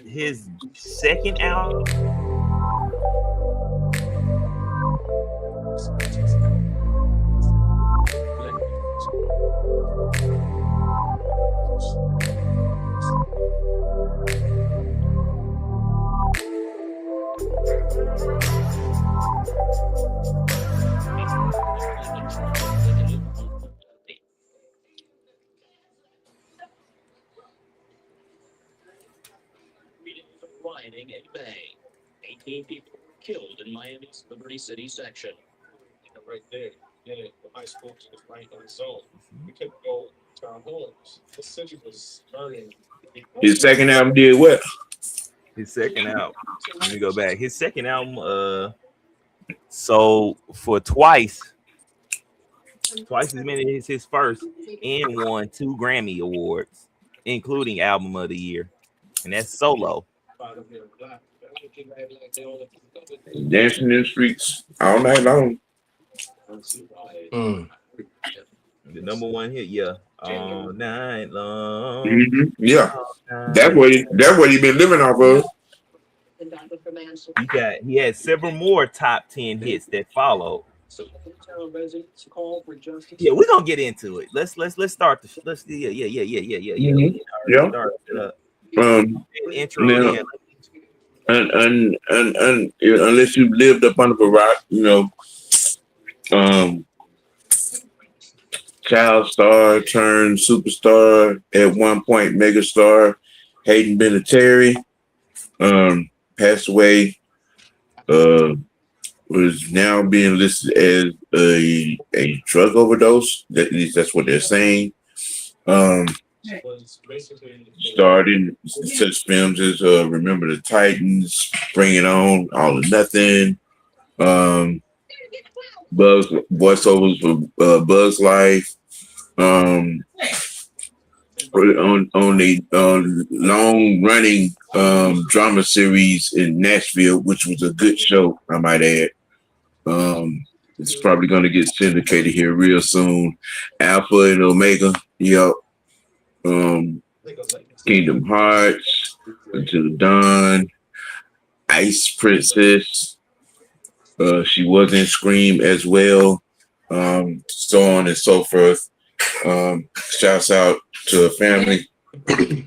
his second album. Rioting in May. 18 people killed in Miami's Liberty City section. Right there. Yeah, the high school was right on the zone. We couldn't go to our homes. The city was burning. His second album did what? His second album. Let me go back. His second album, so for twice as many as his first, and won 2 Grammy Awards, including Album of the Year, and that's Solo. Dancing in the streets all night long. The number one hit, yeah, all night long. Yeah, that's what he been living off of. He had several more top 10 hits that followed. Yeah, we're gonna get into it. Let's start the Start it up. Intro. Now, and unless you lived up under a rock, child star turned superstar at one point, megastar Hayden Penateri passed away. Was now being listed as a drug overdose. At least that's what they're saying. Starred in such films as Remember the Titans, Bring It On, All or Nothing, voiceovers for Bug's Life, on a long running drama series in Nashville, which was a good show, I might add. It's probably going to get syndicated here real soon. Alpha and Omega, yep. Kingdom Hearts, Until Dawn, Ice Princess. She was in Scream as well. So on and so forth. Shouts out to her family. You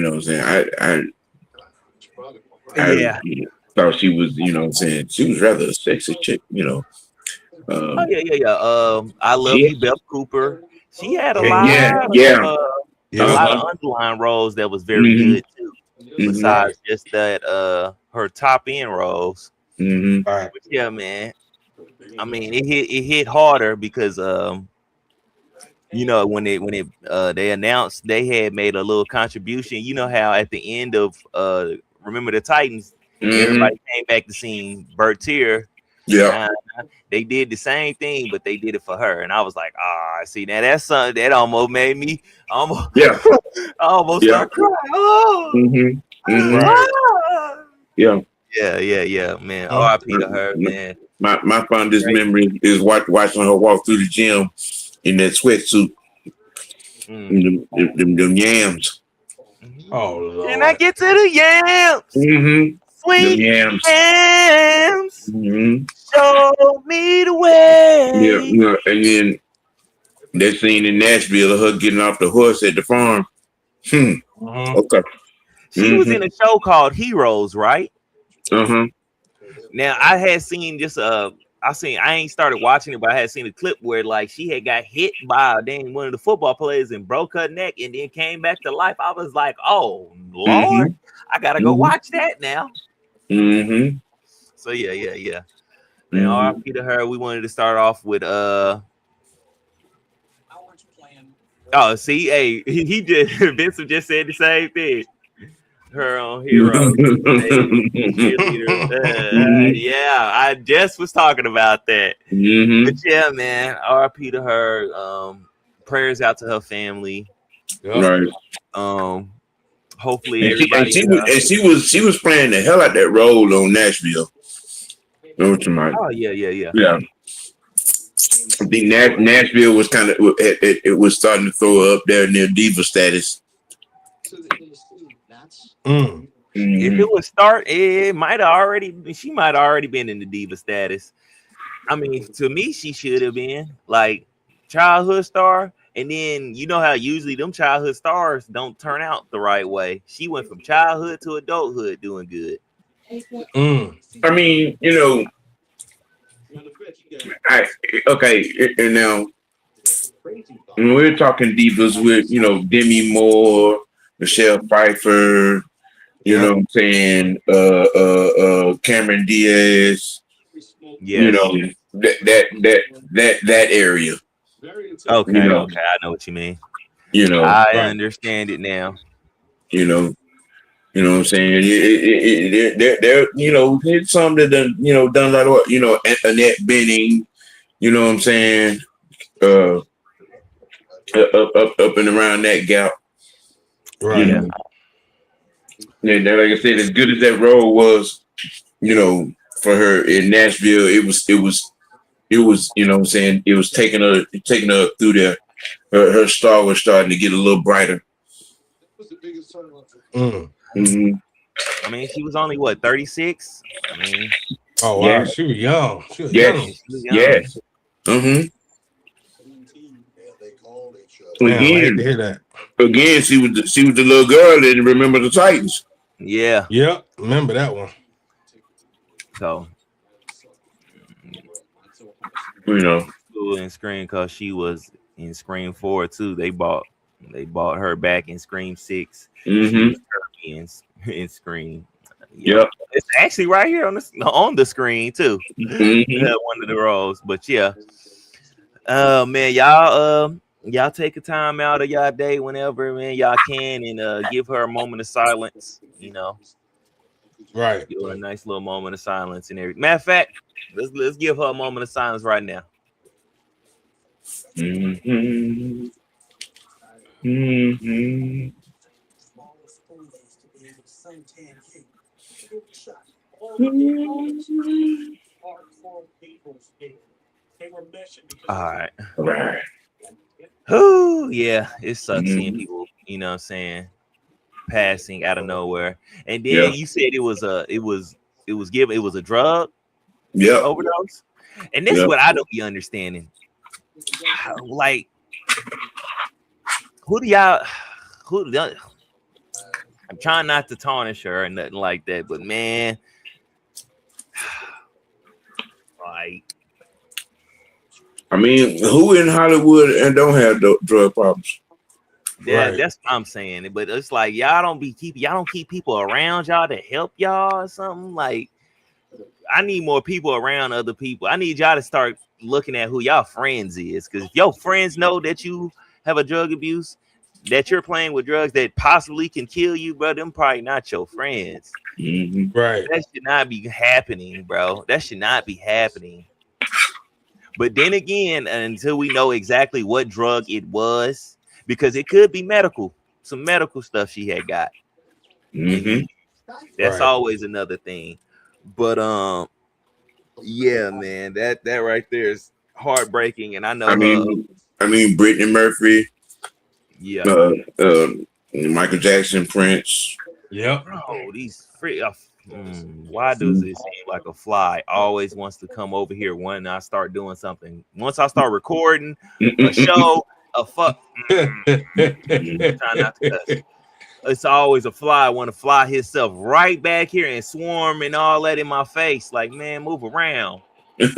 know what I'm saying? I thought she was, you know what I'm saying? She was rather a sexy chick, yeah. I Love You, Beth Cooper. She had a lot, a lot of underlying roles that was very good too. Besides just that, her top end roles. But yeah, man. I mean, it hit harder because when they announced they had made a little contribution. You know how at the end of Remember the Titans, everybody came back to see Bertier. Yeah, they did the same thing, but they did it for her, and I was like, see, now that's something that almost made me almost start crying. Yeah, man. R.I.P. to her, man. My fondest memory is watching her walk through the gym in that sweatsuit. Them yams. Oh, Lord. Can I get to the yams? Sweet yams. Show me the way. Yeah, and then that scene in Nashville of her getting off the horse at the farm. Okay. She was in a show called Heroes, right? Now I had seen just I ain't started watching it, but I had seen a clip where like she had got hit by one of the football players and broke her neck and then came back to life. I was like, oh Lord, I gotta go watch that now. So yeah. Man, R.I.P. to her. We wanted to start off with see, he just Vincent just said the same thing. Her on Hero. Yeah, I just was talking about that. But yeah, man, R.I.P. to her. Prayers out to her family. Right. Hopefully everybody. She was playing the hell out that role on Nashville. Oh yeah. I think Nashville was kind of it was starting to throw up there near diva status. If it was start, it might have already. She might have already been in the diva status. I mean, to me, she should have been like childhood star. And then you know how usually them childhood stars don't turn out the right way. She went from childhood to adulthood doing good. I mean, and now when we're talking divas with Demi Moore, Michelle Pfeiffer, you know what I'm saying, Cameron Diaz, that area. Okay, I know what you mean. I understand it now. You know what I'm saying? There, it's some that done a lot of Annette Bening, you know what I'm saying? Up and around that gap. Right. And like I said, as good as that role was, for her in Nashville, it was, you know what I'm saying, it was taking her through there. Her star was starting to get a little brighter. I mean, she was only 36. I mean, wow, she was young. She was young. Yes. Man, I hate to hear that. Again, she was the little girl that remember the Titans. Yeah. Yep. Remember that one. So, in Scream because she was in Scream 4 too. They bought her back in Scream 6. In Scream. Yep. It's actually right here on the screen too. One of the roles, but yeah. Man, y'all take a time out of y'all day whenever, man, y'all can, and give her a moment of silence. Right. Give her a nice little moment of silence and everything. Matter of fact, let's give her a moment of silence right now. All right. Oh yeah, it sucks seeing people, you know what I'm saying, passing out of nowhere. And then you said it was a drug overdose. And that's what I don't be understanding. Like, I'm trying not to tarnish her or nothing like that, but man, like, I mean, who in Hollywood and don't have drug problems? Yeah, that's what I'm saying. But it's like y'all don't keep people around y'all to help y'all or something. Like, I need more people around other people. I need y'all to start looking at who y'all friends is, because if your friends know that you have a drug abuse, that you're playing with drugs that possibly can kill you, bro, them probably not your friends. Right. That should not be happening, bro. That should not be happening. But then again, until we know exactly what drug it was, because it could be some medical stuff she had got. That's always another thing. But yeah, man, that right there is heartbreaking. And I know I mean Brittany Murphy, Michael Jackson, Prince. Yep. Bro, these free why does it seem like a fly always wants to come over here when I start doing something? Once I start recording a show, try not to cuss. It's always a fly want to fly himself right back here and swarm and all that in my face. Like, man, move around. That's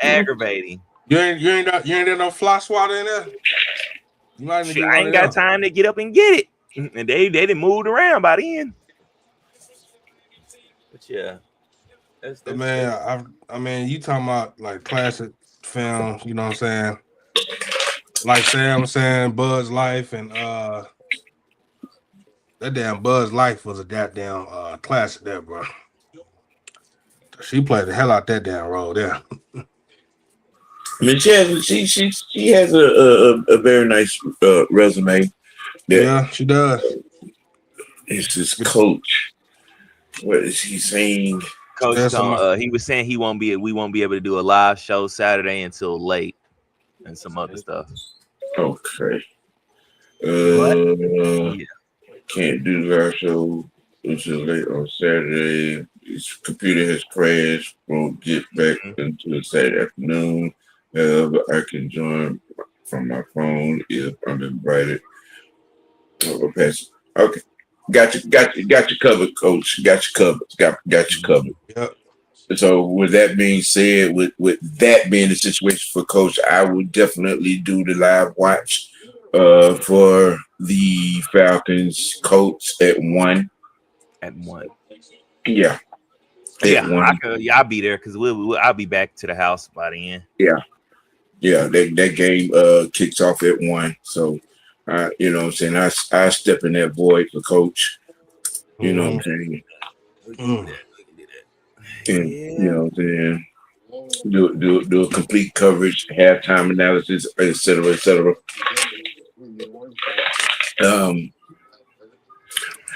aggravating. You ain't got no fly swatter in there. I ain't got time to get up and get it. And they didn't move around by the end. But yeah, that's I mean, you talking about like classic films, you know what I'm saying? Like Sam was saying, Buzz Life, and that damn Buzz Life was a goddamn classic there, bro. She played the hell out that damn role there. I mean, she has a very nice resume. Yeah, she does. It's this Coach. What is he saying? Coach, he was saying we won't be able to do a live show Saturday until late. and some other stuff. Okay. But yeah. Can't do the live show until late on Saturday. His computer has crashed. Won't get back until Saturday afternoon. But I can join from my phone if I'm invited. Okay. Got you covered, coach. Got you covered. Got you covered. Yep. So with that being said, with that being the situation for coach, I would definitely do the live watch for the Falcons Colts at 1. At 1. Yeah. Yeah, 1. I'll be there because I'll be back to the house by the end. Yeah. That game kicks off at 1. So you know what I'm saying, I step in that void for coach. You know what I'm saying? And you know what I'm saying? Do a complete coverage, halftime analysis, et cetera, et cetera.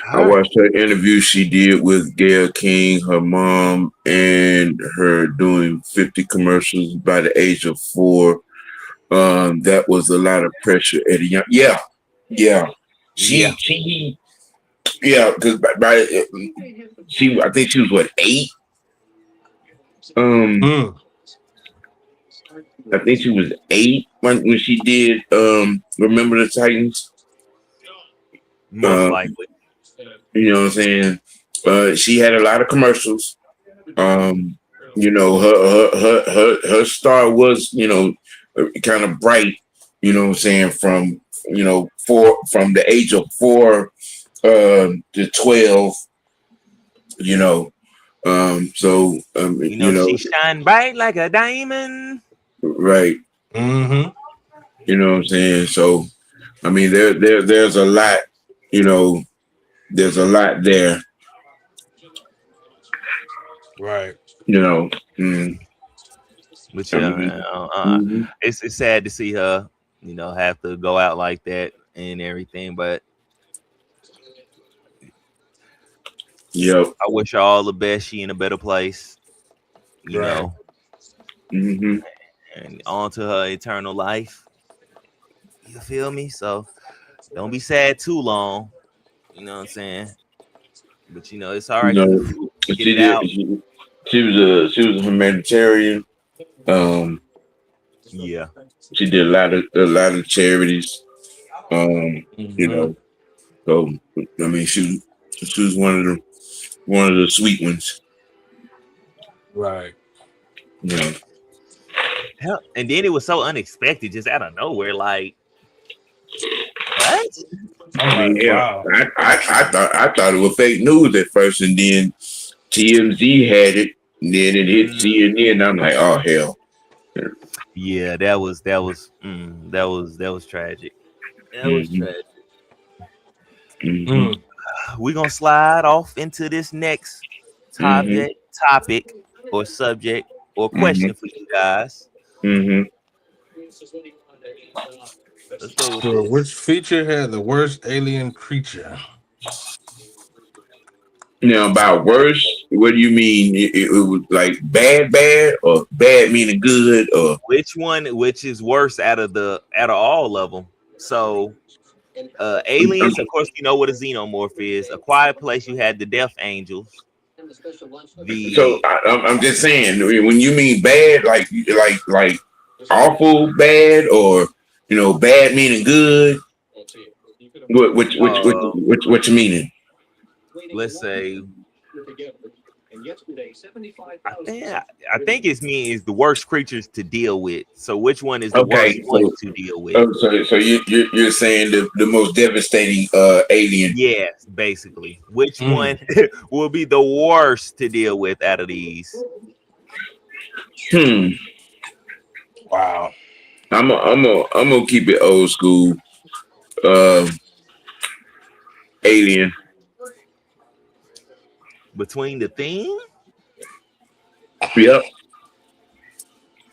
I watched her interview she did with Gayle King, her mom, and her doing 50 commercials by the age of 4. That was a lot of pressure at a young. Yeah. She because I think she was what, 8. I think she was 8 when she did Remember the Titans. Most likely. You know what I'm saying? She had a lot of commercials. You know, her star was, you know, kind of bright, you know what I'm saying, from, you know, from the age of 4 to 12, you know. So you know, she shine bright like a diamond. Right. You know what I'm saying? So I mean there's a lot, you know, there's a lot there. Right. You know. But it's sad to see her, you know, have to go out like that and everything. But I wish her all the best. She in a better place, you know. And on to her eternal life. You feel me? So don't be sad too long. You know what I'm saying? But you know, it's all right. You know, she was a humanitarian. Yeah. She did a lot of charities. You know, so I mean, she was one of the sweet ones. Right. Yeah. Hell, and then it was so unexpected, just out of nowhere. Like, what? I mean, wow. I thought it was fake news at first, and then TMZ had it, and then it hit CNN, and I'm like, oh hell. Yeah, that was tragic. That was tragic. We're gonna slide off into this next topic or subject or question for you guys. Let's go with this. Which feature had the worst alien creature? Now, about worse, what do you mean? It was like bad, or bad meaning good, or which is worse out of all of them? So, aliens, of course, you know what a xenomorph is. A Quiet Place, you had the Death Angels. So I'm just saying, when you mean bad, like awful bad, or you know, bad meaning good. What you meaning? Let's say, I think it's the worst creatures to deal with. So which one is the worst one to deal with? So you're saying the most devastating alien? Yes, basically. Which one will be the worst to deal with out of these? Wow. I'm gonna keep it old school. Alien. Between the Thing? Yep.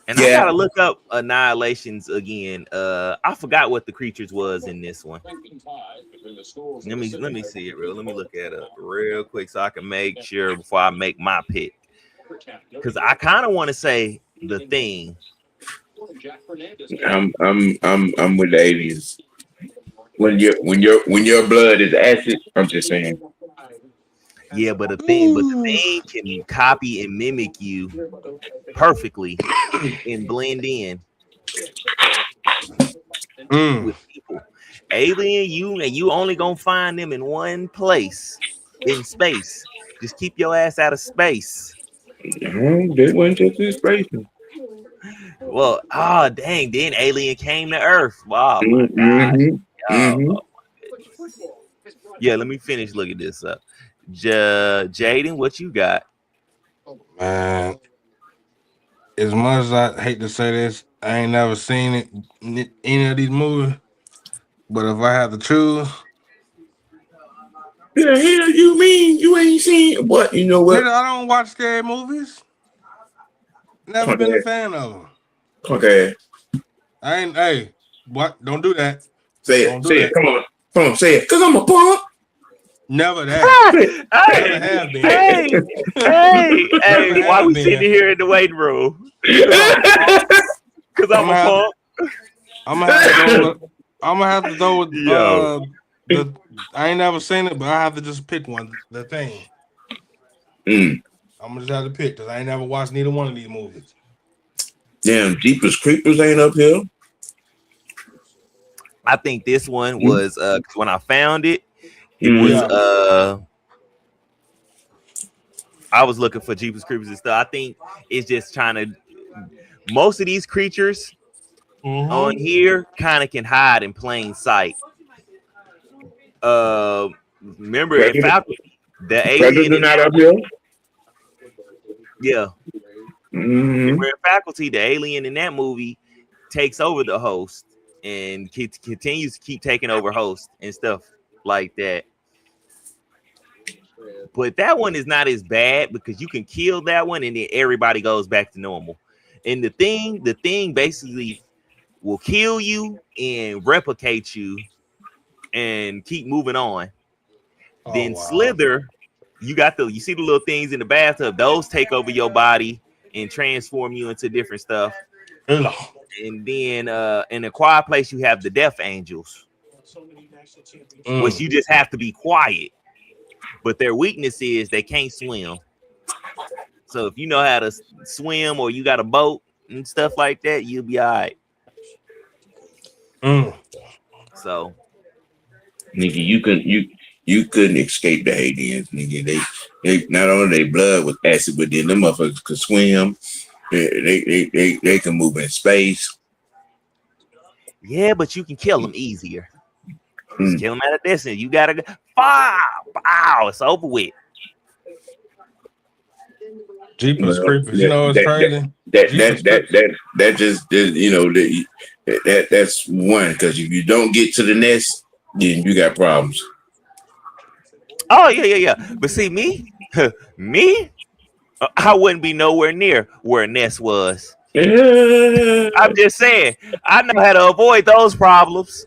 And I gotta look up Annihilations again. I forgot what the creatures was in this one. Let me see it real. Let me look at it real quick so I can make sure before I make my pick. Because I kind of want to say the Thing. I'm with the aliens. When your blood is acid, I'm just saying. Yeah, but the thing can copy and mimic you perfectly and blend in with people. Alien, you only gonna find them in one place in space. Just keep your ass out of space. They went to this space. Well, dang, then Alien came to Earth. Wow, my gosh. Mm-hmm. Oh, Mm-hmm. oh my goodness. Yeah, let me finish looking this up. Jaden, what you got? Man, as much as I hate to say this, I ain't never seen any of these movies. But if I had to choose, The hell you mean you ain't seen what? You know what? nigga, I don't watch scary movies. Never been a Okay. fan of them. Okay. I ain't. Hey, what? Don't do that. Say it. Don't do Say it. that. Come on. Say it. Cause I'm a punk. Never that. Never Hey, have been. hey, Never why have we been. sitting here in the waiting room? Because I'm a punk. I'm gonna have to go with. I'm gonna have to go with. Yo. The I ain't never seen it, but I have to just pick one. The thing. Mm. I'm gonna just have to pick because I ain't never watched neither one of these movies. Damn, Jeepers Creepers ain't up here. I think this one was 'cause when I found it, it Mm. was Yeah. I was looking for Jeepers Creepers and stuff. I think it's just trying to most of these creatures on here kind of can hide in plain sight. Remember in Predator, Faculty, the alien Predator in not that up one, here. yeah. Mm-hmm. Remember in Faculty, the alien in that movie takes over the host and continues to keep taking over host and stuff like that. But that one is not as bad because you can kill that one and then everybody goes back to normal. And the thing basically will kill you and replicate you and keep moving on. Oh Then wow. Slither, you see the little things in the bathtub, those take over your body and transform you into different stuff. Ugh. And then in a quiet place, you have the death angels, which Mm. you just have to be quiet. But their weakness is they can't swim. So if you know how to swim or you got a boat and stuff like that, you'll be all right. Mm. So Nigga, you couldn't escape the aliens, nigga. They not only their blood was acid, but then them motherfuckers could swim. They can move in space. yeah, but you can kill them easier. Just Mm. kill them at a distance. You gotta go. Wow, it's over with. Jeepers Well, Creepers. You know it's crazy. Jeepers Creepers. that just you know that's one because if you don't get to the nest, then you got problems. Oh yeah. But see me, me, I wouldn't be nowhere near where a nest was. Yeah. I'm just saying, I know how to avoid those problems.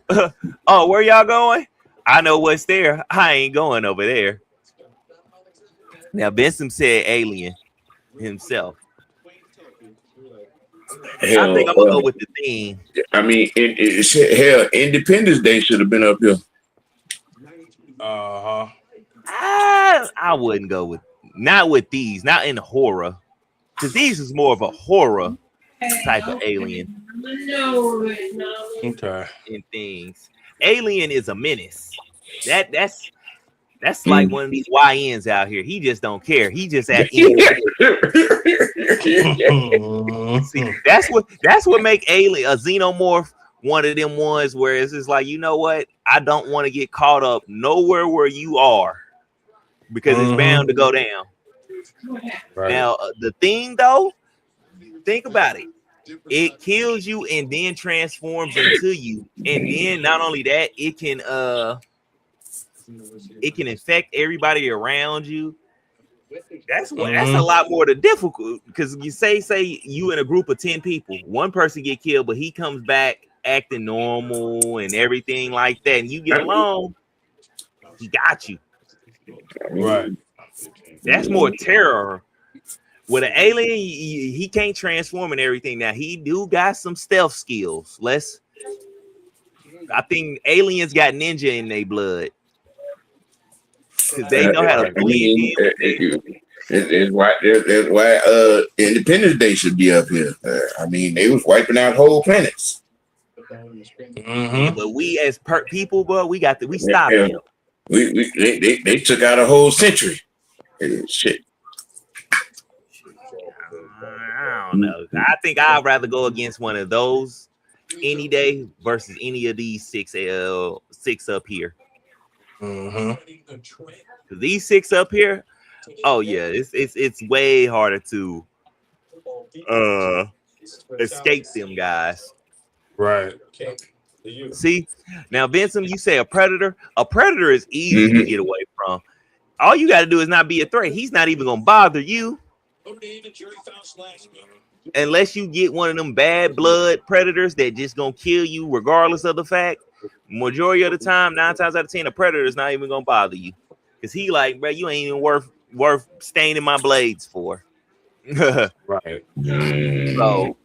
Oh, where y'all going? I know what's there. I ain't going over there. Now Benson said alien himself. I think Hell, I'm gonna go with the thing. I mean, hell, Independence Day should have been up here. Uh huh. I wouldn't go with not with these, not in horror, because these is more of a horror type of alien Okay. in things. Alien is a menace. That's like Mm. one of these YNs out here. He just don't care. He just at anything. See, that's what make alien a xenomorph one of them ones where it's just like, you know what? I don't want to get caught up nowhere where you are because it's bound to go down. Right. Now, the thing though, think about it. It kills you and then transforms into you. And then not only that, it can infect everybody around you. That's a lot more difficult because you say you in a group of 10 people, one person get killed, but he comes back acting normal and everything like that, and you get along, he got you. Right. That's more terror. With an alien, he can't transform and everything. Now he do got some stealth skills. I think aliens got ninja in their blood because they know how to blend in. It's why Independence Day should be up here. I mean, they was wiping out whole planets. Yeah, but we as people, bro, we stopped them. They took out a whole century. Shit. I don't know. I think I'd rather go against one of those any day versus any of these six up here. Because these six up here, oh yeah, it's way harder to escape them guys. Right. See, now Vincent, you say a predator. A predator is easy to get away from. All you got to do is not be a threat. He's not even gonna bother you. Unless you get one of them bad blood predators that just gonna kill you regardless of the fact. Majority of the time, 9 times out of 10, a predator is not even gonna bother you. Cause he like, bro, you ain't even worth staining my blades for. Right. So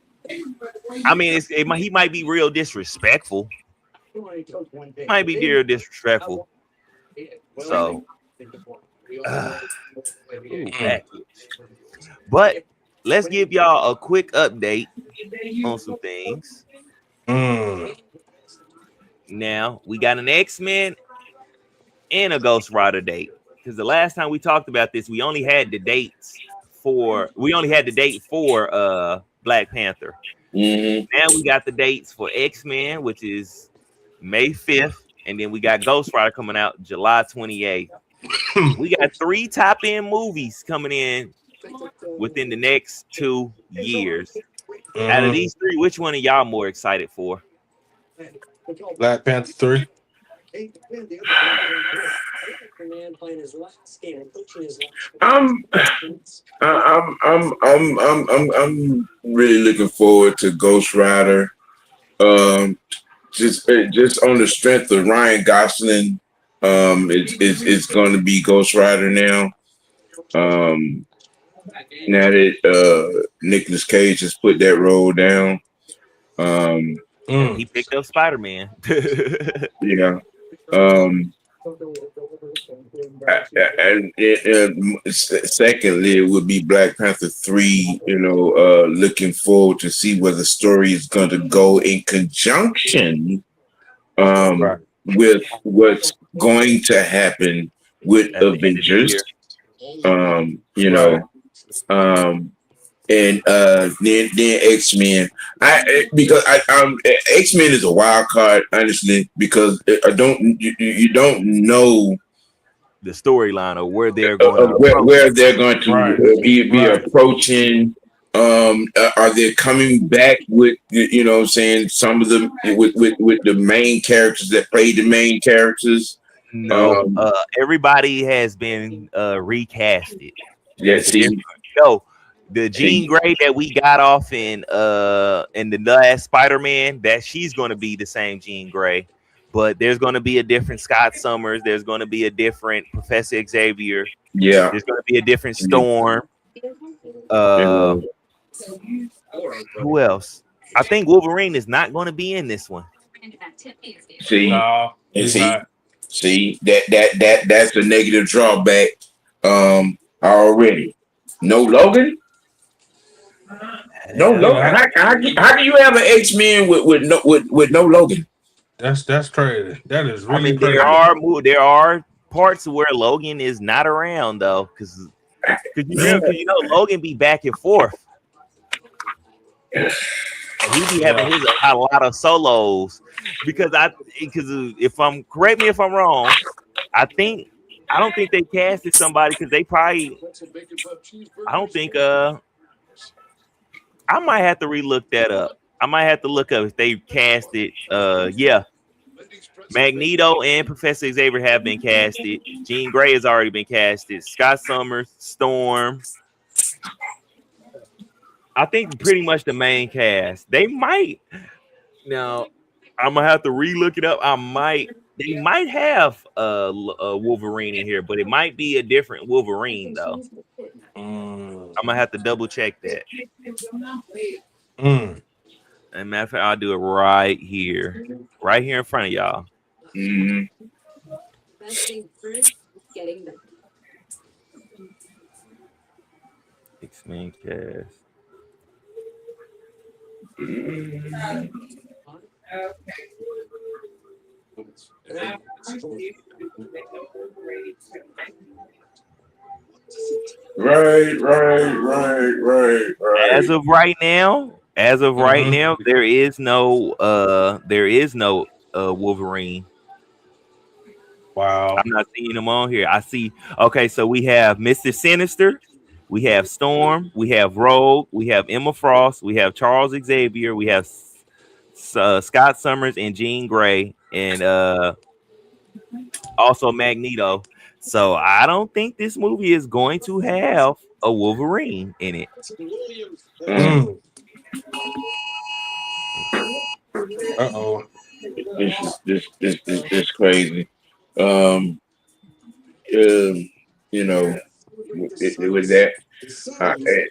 I mean he might be real disrespectful. Might be real disrespectful. So but let's give y'all a quick update on some things. Now we got an X-Men and a Ghost Rider date. Because the last time we talked about this, we only had the date for Black Panther. Now we got the dates for X-Men, which is May 5th, and then we got Ghost Rider coming out July 28th. We got 3 top-end movies coming in within the next 2 years. Out of these 3, which one are y'all more excited for? Black Panther 3. I'm really looking forward to Ghost Rider. Just on the strength of Ryan Gosling, it's going to be Ghost Rider now. Now that Nicolas Cage has put that role down, he picked up Spider-Man. Yeah. Secondly, it would be Black Panther 3. Looking forward to see where the story is going to go in conjunction with what's going to happen with Avengers. And then X-Men. Because X-Men is a wild card, honestly, because you don't know the storyline or where they're going where they're going to be approaching. Are they coming back with some of them with the main characters that played the main characters? No, everybody has been recasted. Yes, the Jean Grey that we got off in the last Spider-Man, that she's going to be the same Jean Grey, but there's going to be a different Scott Summers. There's going to be a different Professor Xavier. Yeah, there's going to be a different Storm. Who else? I think Wolverine is not going to be in this one. See, that's a negative drawback. Already, no Logan. No Logan. How do you have an X-Men with no Logan? That's crazy. That is really crazy. There are parts where Logan is not around though, because Logan be back and forth. He be having a lot of solos because correct me if I'm wrong, I don't think they casted somebody because they probably I might have to relook that up. I might have to look up if they casted Magneto and Professor Xavier have been casted. Jean Grey has already been casted. Scott Summers, Storm. I think pretty much the main cast. They might. Now, I'm gonna have to relook it up. They might have a Wolverine in here, but it might be a different Wolverine though. I'm gonna have to double check that. Mm. And matter of fact, I'll do it right here in front of y'all. Mhm. X-Men cast. Right. As of right now, there is no Wolverine. Wow. I'm not seeing them on here. I see. Okay, so we have Mr. Sinister, we have Storm, we have Rogue, we have Emma Frost, we have Charles Xavier, we have Scott Summers and Jean Grey, and also Magneto. So I don't think this movie is going to have a Wolverine in it. Mm. Uh-oh. This crazy. Um, you know, it was that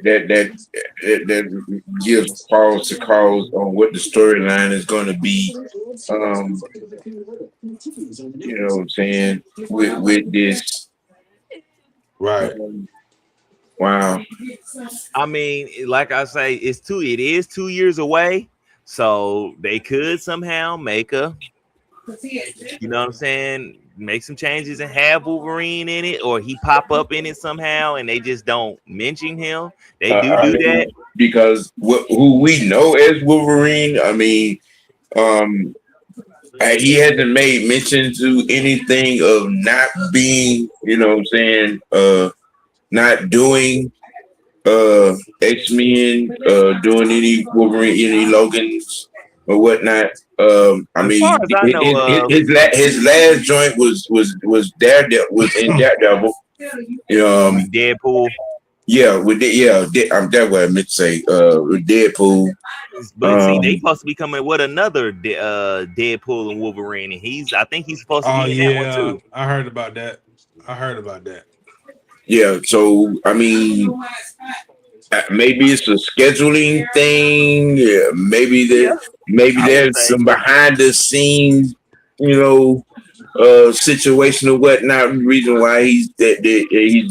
that gives pause to cause on what the storyline is going to be. Um, you know what I'm saying with this. Right. Wow. I mean, like I say, it is 2 years away. So they could somehow make you know what I'm saying, make some changes and have Wolverine in it, or he pop up in it somehow and they just don't mention him. They do I that. mean, because who we know as Wolverine, I mean, um, he hasn't made mention to anything of not being, you know what I'm saying, not doing X-Men, doing any Wolverine, any Logans or whatnot. I As mean, far as I know of, his last joint was Daredevil, was in Daredevil. with Deadpool. Yeah, that's what I meant to say. With Deadpool. But see, they supposed to be coming with another Deadpool and Wolverine, and I think he's supposed to Oh be in that one yeah, too. I heard about that. Yeah, so I mean, maybe it's a scheduling thing. Yeah, Yeah, maybe I would there's say. some behind the scenes, you know, situation or whatnot. Reason why he's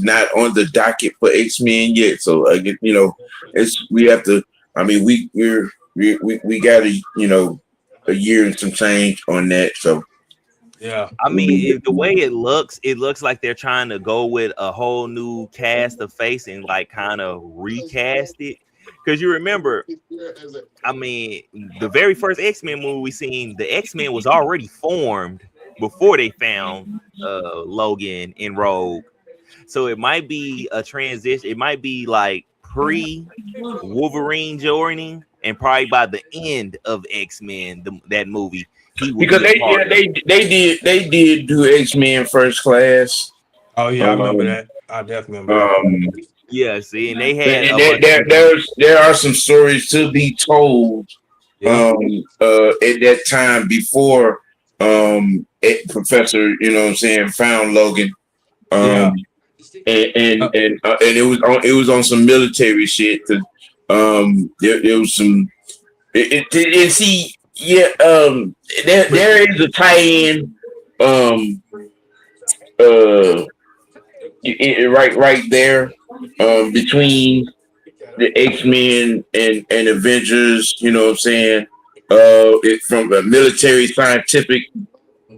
not on the docket for X-Men yet. So I get, we have to. I mean, we got a year and some change on that. So Yeah. I mean, the way it looks like they're trying to go with a whole new cast of face and like kind of recast it. Because you remember, I mean, the very first X-Men movie we seen, the X-Men was already formed before they found Logan and Rogue. So it might be a transition. It might be like pre Wolverine joining, and probably by the end of X-Men, that movie, he will because be a part of. they did do X-Men First Class. Oh yeah, I remember Um, that. I definitely remember um, Yeah, see, and they had and a bunch of people. there are some stories to be told. that. At that time before Professor, you know what I'm saying, found Logan. Yeah. Um, and it was on some military shit because there was some and see there is a tie-in uh right there between the X-Men and Avengers, you know what I'm saying? From a military scientific,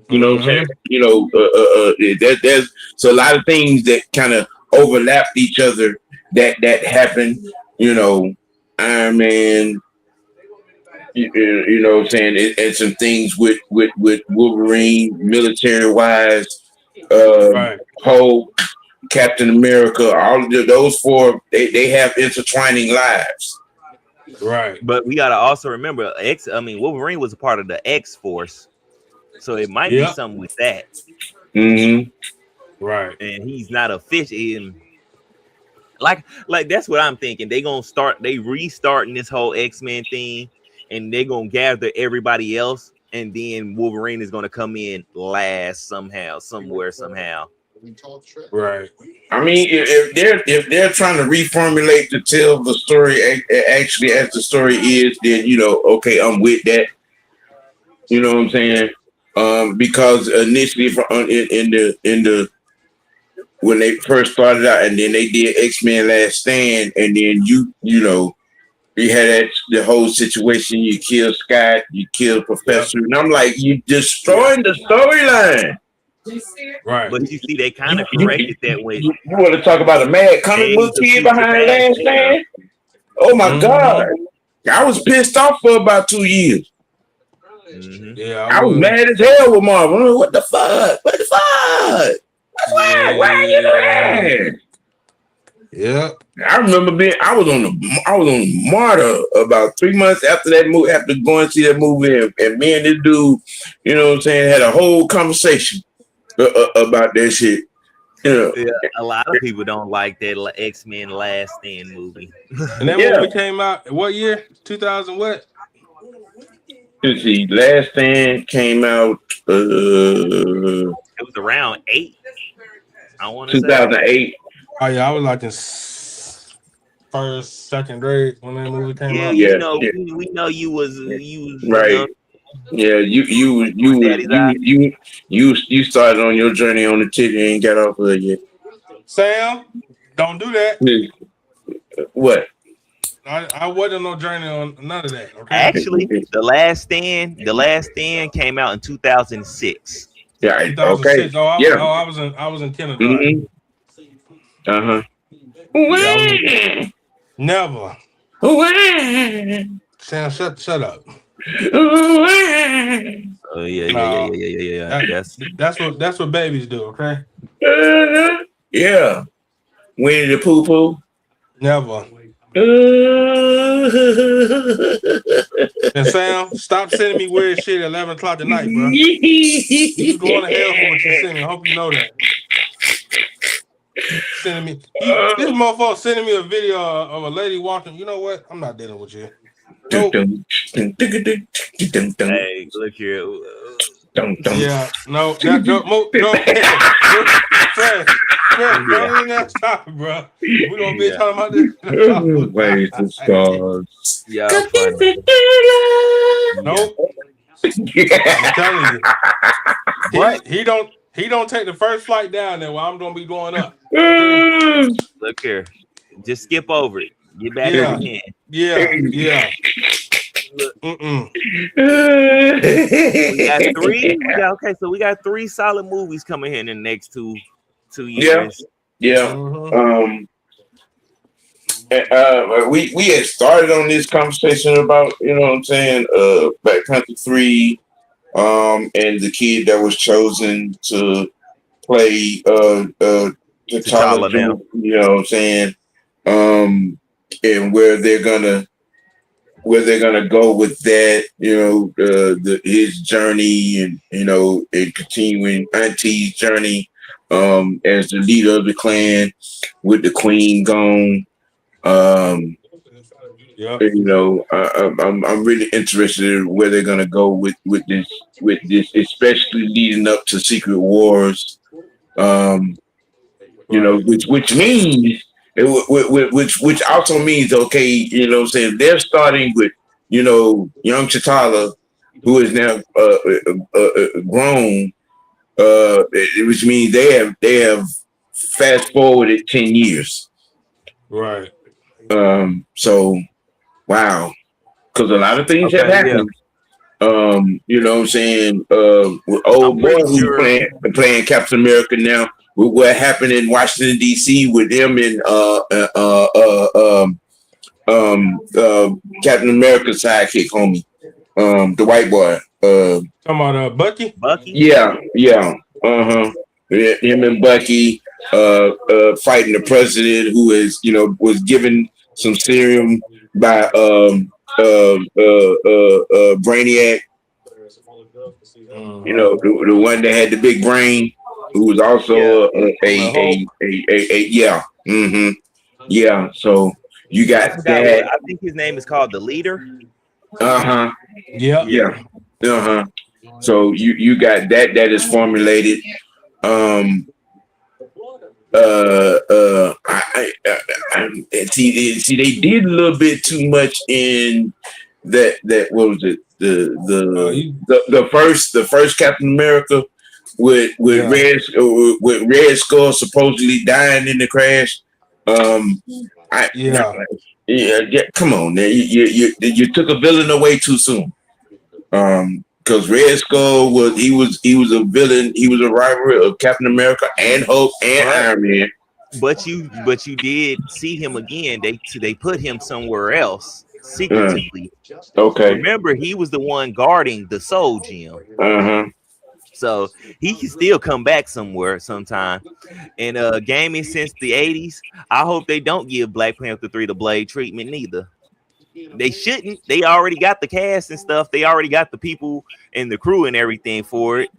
you know what I'm saying? Mm-hmm. There's so a lot of things that kind of overlapped each other that happened, you know. Iron Man, you know what I'm saying, and some things with Wolverine, military wise, Right. Hulk, Captain America, all of those four, they have intertwining lives. Right. But we gotta also remember, Wolverine was a part of the X Force, so it might be Yep. something with that. Mm-hmm. Right. And he's not a fish in. Like that's what I'm thinking. They restarting this whole X-Men thing, and they're gonna gather everybody else, and then Wolverine is gonna come in last somehow, somewhere, somehow. Right. I mean, if they're trying to reformulate to tell the story actually as the story is, then okay, I'm with that. You know what I'm saying? Because initially, in the when they first started out, and then they did X-Men Last Stand, and then you had the whole situation. You kill Scott, you kill Professor, and I'm like, you destroying the storyline. Right. But you see, they kind of corrected that with. You want to talk about a mad comic book kid behind Last Stand? Oh my God! I was pissed off for about 2 years. Mm-hmm. Yeah, I was mad as hell with Marvel. What the fuck? What the fuck? Why are you mad? Yeah. I remember I was on the Martyr about 3 months after that movie, after going to see that movie, and me and this dude, you know what I'm saying, had a whole conversation about that shit. Yeah, a lot of people don't like that X-Men Last Stand movie. And that movie came out what year? 2000 what? Let's see, Last Stand came out. It was around 8. I want to say 2008. Oh yeah, I was like in first, second grade when that movie came out. We know you was right. Yeah, you started on your journey on the titty and ain't got off of it yet. Sam, don't do that. What? I wasn't on no journey on none of that. Okay? Actually, the Last Stand came out in 2006. Yeah. 2006. Okay. I was in kindergarten. Mm-hmm. Never. Sam, shut up. Oh yeah. That's what babies do. Okay. Yeah. Winnie the Pooh Pooh. Never. And Sam, stop sending me weird shit at 11 o'clock at night, bro. You going to hell for what you send me. I hope you know that. Sending me this motherfucker sending me a video of a lady walking. You know what? I'm not dealing with you. Nope. Hey, look here. Yeah, no, that no, don't even that stop, bro. We gonna be talking about this. Ways to stars. Yeah, funny. Nope. I'm telling you. He don't take the first flight down there where I'm gonna be going up. Look here. Just skip over it. Get back up again. Yeah. We got 3. We got 3 solid movies coming here in the next two years. Yeah. Mm-hmm. We had started on this conversation about, you know what I'm saying, Black Panther 3, and the kid that was chosen to play T'Challa, you know what I'm saying, and where they're gonna go with that, his journey, and and continuing Auntie's journey as the leader of the clan with the queen gone. I'm really interested in where they're gonna go with this, especially leading up to Secret Wars. Which means which also means, okay, you know what I'm saying, they're starting with, young T'Challa, who is now grown, which means they have fast forwarded 10 years. Right. So wow, because a lot of things have happened. You know what I'm saying? Old boy who's playing Captain America now. With what happened in Washington D.C. with him and Captain America's sidekick, homie, the white boy. Talking about Bucky. Yeah. Him and Bucky fighting the president, who is was given some serum by Brainiac. The one that had the big brain, who was also yeah. So you got that. I think his name is called the Leader. Yeah. So you got that is formulated. See, they did a little bit too much in that. What was it? The first Captain America with Red Skull supposedly dying in the crash. Yeah. Come on, man. You took a villain away too soon. Because Red Skull was a villain. He was a rival of Captain America and Hulk and Iron Man. But you did see him again. They put him somewhere else secretively. Okay. Remember, he was the one guarding the Soul Gem. So he can still come back sometime. And gaming since the 80s, I hope they don't give Black Panther 3 the Blade treatment neither. They shouldn't. They already got the cast and stuff. They already got the people and the crew and everything for it.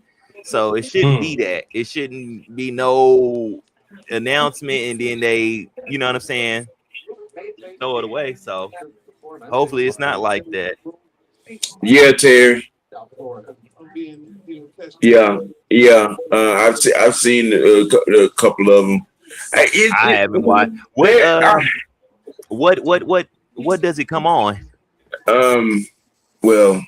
So it shouldn't be that. It shouldn't be no announcement and then they, you know what I'm saying, throw it away. So hopefully it's not like that. Yeah, Terry. Yeah. I've seen a couple of them. I haven't watched. What does it come on? Well,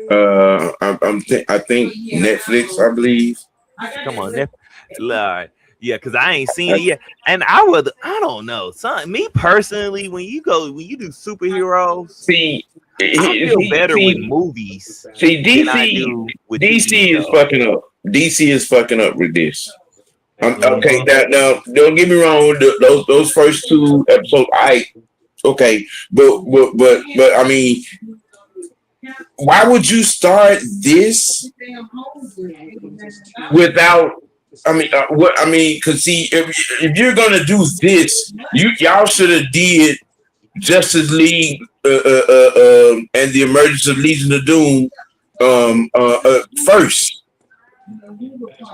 I think Netflix, I believe. Come on, Netflix. Yeah, because I ain't seen it yet, and I don't know. Me personally, when you do superheroes, I feel better with movies. See, DC is fucking up. DC is fucking up with this. Okay, now don't get me wrong. Those first 2 episodes, okay, but I mean, why would you start this without? Because see, if you're gonna do this, y'all should have did Justice League and the emergence of Legion of Doom first.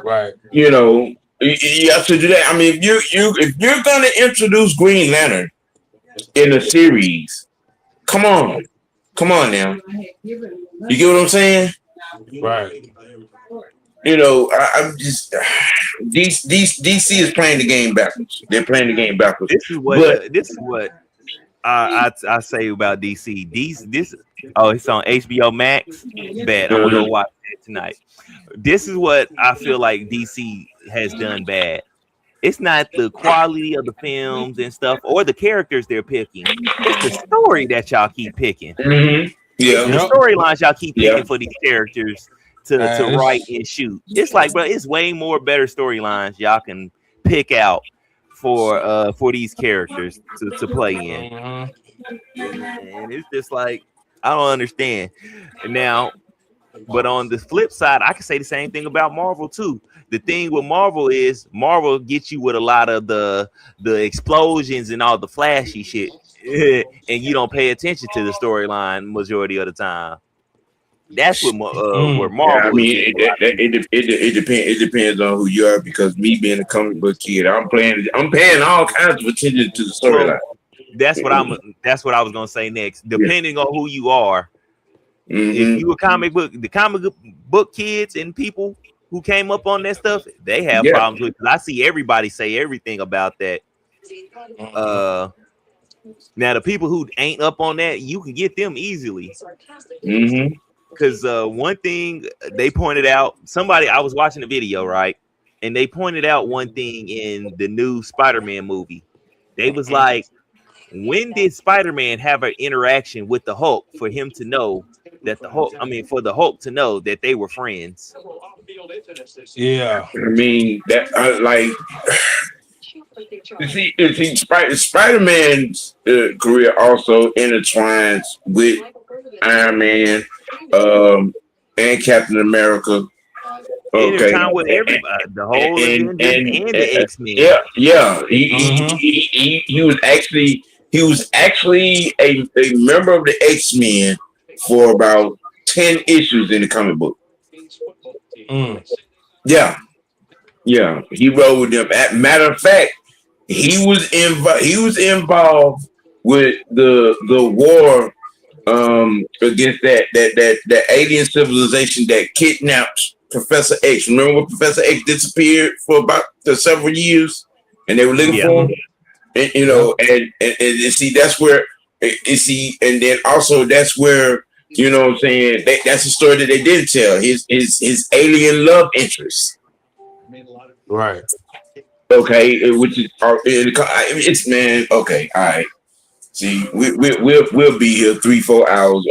Right. You know, you have to do that. I mean, if you're gonna introduce Green Lantern in a series, come on now. You get what I'm saying? Right. You know, I'm just DC is playing the game backwards. They're playing the game backwards. This is what I say about DC. It's on HBO Max. Bad. I'm gonna go watch it tonight. This is what I feel like DC has done bad. It's not the quality of the films and stuff or the characters they're picking. It's the story that y'all keep picking. Yeah, the storylines y'all keep picking for these characters to write and shoot. It's like, bro, it's way more better storylines y'all can pick out for these characters to play in. And it's just like, I don't understand. Now, but on the flip side, I can say the same thing about Marvel too. The thing with Marvel is Marvel gets you with a lot of the explosions and all the flashy shit, and you don't pay attention to the storyline majority of the time. That's what where Marvel. Yeah, I mean, it depends on who you are. Because me being a comic book kid, I'm paying all kinds of attention to the storyline. That's what I was gonna say next. Depending on who you are, if you a the comic book kids and people who came up on that stuff, they have problems with. I see everybody say everything about that. Now the people who ain't up on that, you can get them easily. Because one thing they pointed out, I was watching a video, right? And they pointed out one thing in the new Spider-Man movie. They was like, when did Spider-Man have an interaction with the Hulk for him to know that for the Hulk to know that they were friends? Yeah. I mean, that see, Spider-Man's career also intertwines with Iron Man and Captain America. Okay, with everybody, the whole and the X-Men. Yeah. He was actually a member of the X-Men for about 10 issues in the comic book. Yeah, he wrote with them. Matter of fact, he was involved with the war against that alien civilization that kidnaps Professor X. Remember when Professor X disappeared for about several years, and they were looking for him. And, you know, and see that's where and then also that's where you know what I'm saying that's the story that they didn't tell his alien love interest. Right. Okay, which is it's man. Okay, all right. See, we'll be here 3-4 hours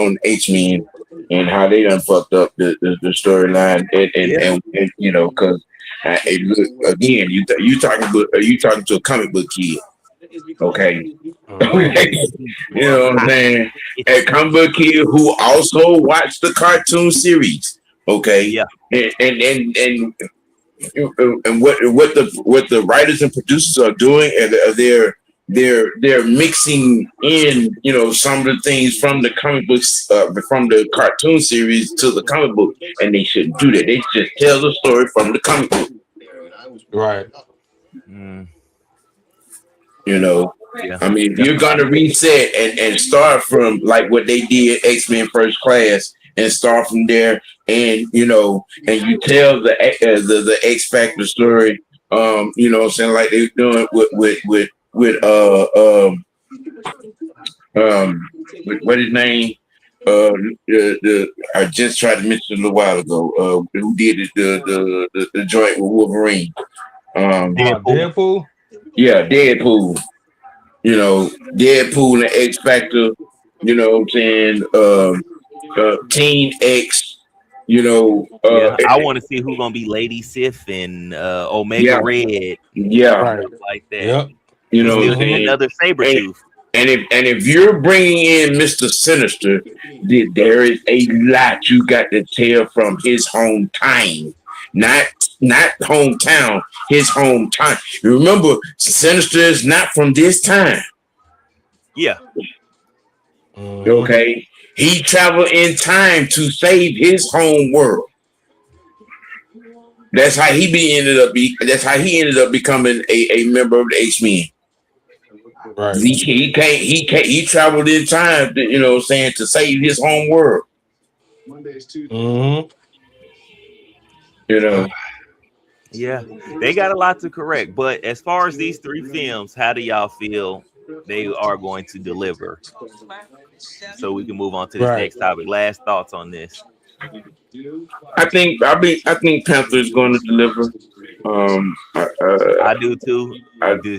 on H-Men and how they done fucked up the storyline and you know because look again you talking to a comic book kid, okay? You know what I'm saying? A comic book kid who also watched the cartoon series, okay? And what the writers and producers are doing, and they're mixing in, you know, some of the things from the comic books, from the cartoon series to the comic book, and they shouldn't do that. They just tell the story from the comic book, right? You know, I mean, if you're gonna reset and start from like what they did X-Men First Class and start from there, and you know, and you tell the X Factor story, you know what I'm saying, like they're doing with what his name? I just tried to mention it a little while ago. Who did it? The joint with Wolverine? Deadpool. Yeah, Deadpool. You know, Deadpool and X Factor. You know what I'm saying? Teen X. You know, I want to see who's gonna be Lady Sif and Omega Red. Yeah, like that. Yep. You know, still need another Sabretooth. And if you're bringing in Mr. Sinister, there is a lot you got to tell from his hometown, not hometown, his hometown. You remember, Sinister is not from this time. Yeah. Okay. He traveled in time to save his home world. That's how he ended up becoming a member of the H-Men. Right. He traveled in time to, you know what I'm saying, to save his home world. You know. Yeah, they got a lot to correct. But as far as these three films, how do y'all feel they are going to deliver? So we can move on to this next topic. Last thoughts on this. I think Panther is going to deliver. I do too. Like I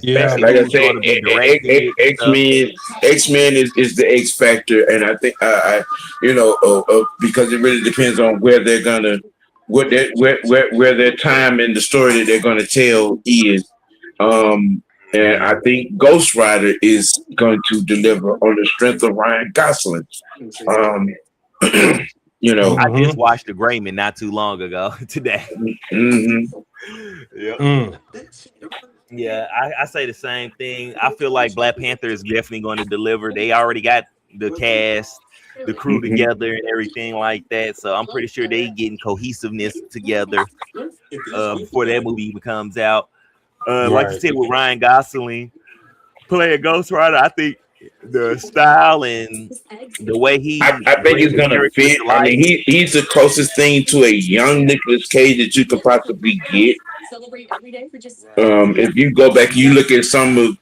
said, X-Men is the X factor, and I think because it really depends on where they're gonna where their time in the story that they're gonna tell is. And I think Ghost Rider is going to deliver on the strength of Ryan Gosling. You know, I just watched The Grayman not too long ago today. Yeah, I say the same thing. I feel like Black Panther is definitely going to deliver. They already got the cast, the crew together, and everything like that. So I'm pretty sure they getting cohesiveness together before that movie even comes out. Like you said, with Ryan Gosling playing Ghost Rider, I think the style and the way I think he's gonna fit. I mean, he's the closest thing to a young Nicolas Cage that you could possibly get. If you go back, you look at some of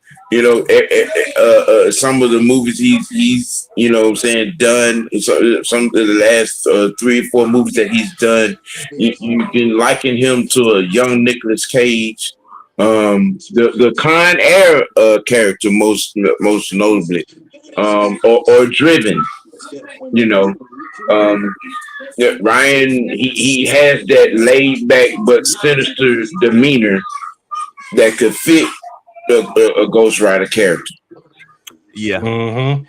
some of the movies he's you know what I'm saying done. So some of the last 3 or 4 movies that he's done, you can liken him to a young Nicolas Cage. The Con Air character most notably, or Driven, you know, Ryan he has that laid back but sinister demeanor that could fit a Ghost Rider character. Yeah. I'm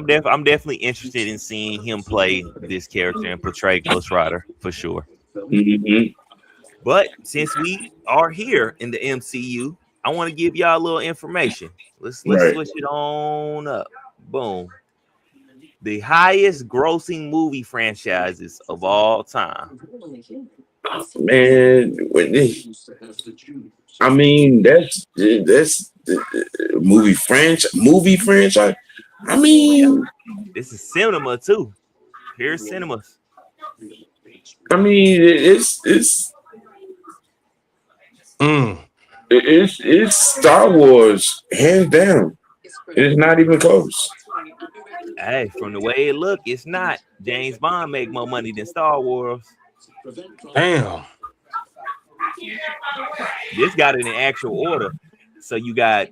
definitely interested in seeing him play this character and portray Ghost Rider for sure. But since we are here in the MCU, I want to give y'all a little information. Let's switch it on up. Boom. The highest grossing movie franchises of all time. Man, I mean that's movie franchise. I mean, this is cinema too. Here's cinemas. I mean, Mm. it's Star Wars, hands down. It's not even close. Hey, from the way it look, it's not. James Bond make more money than Star Wars. Damn. This got it in actual order. So you got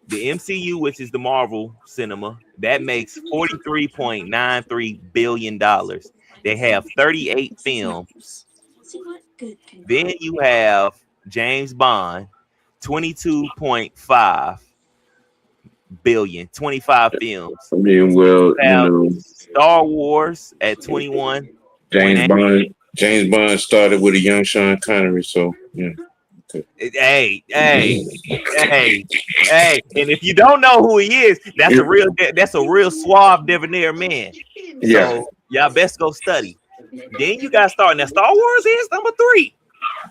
the MCU, which is the Marvel cinema, that makes $43.93 billion. They have 38 films. Then you have James Bond, 22.5 billion, 25 films. I mean, well, You have Star Wars at 21.8. James Bond started with a young Sean Connery, so yeah. Hey, and if you don't know who he is, that's a real suave debonair man. Yeah. So y'all best go study. Then you got start. Now Star Wars is number 3.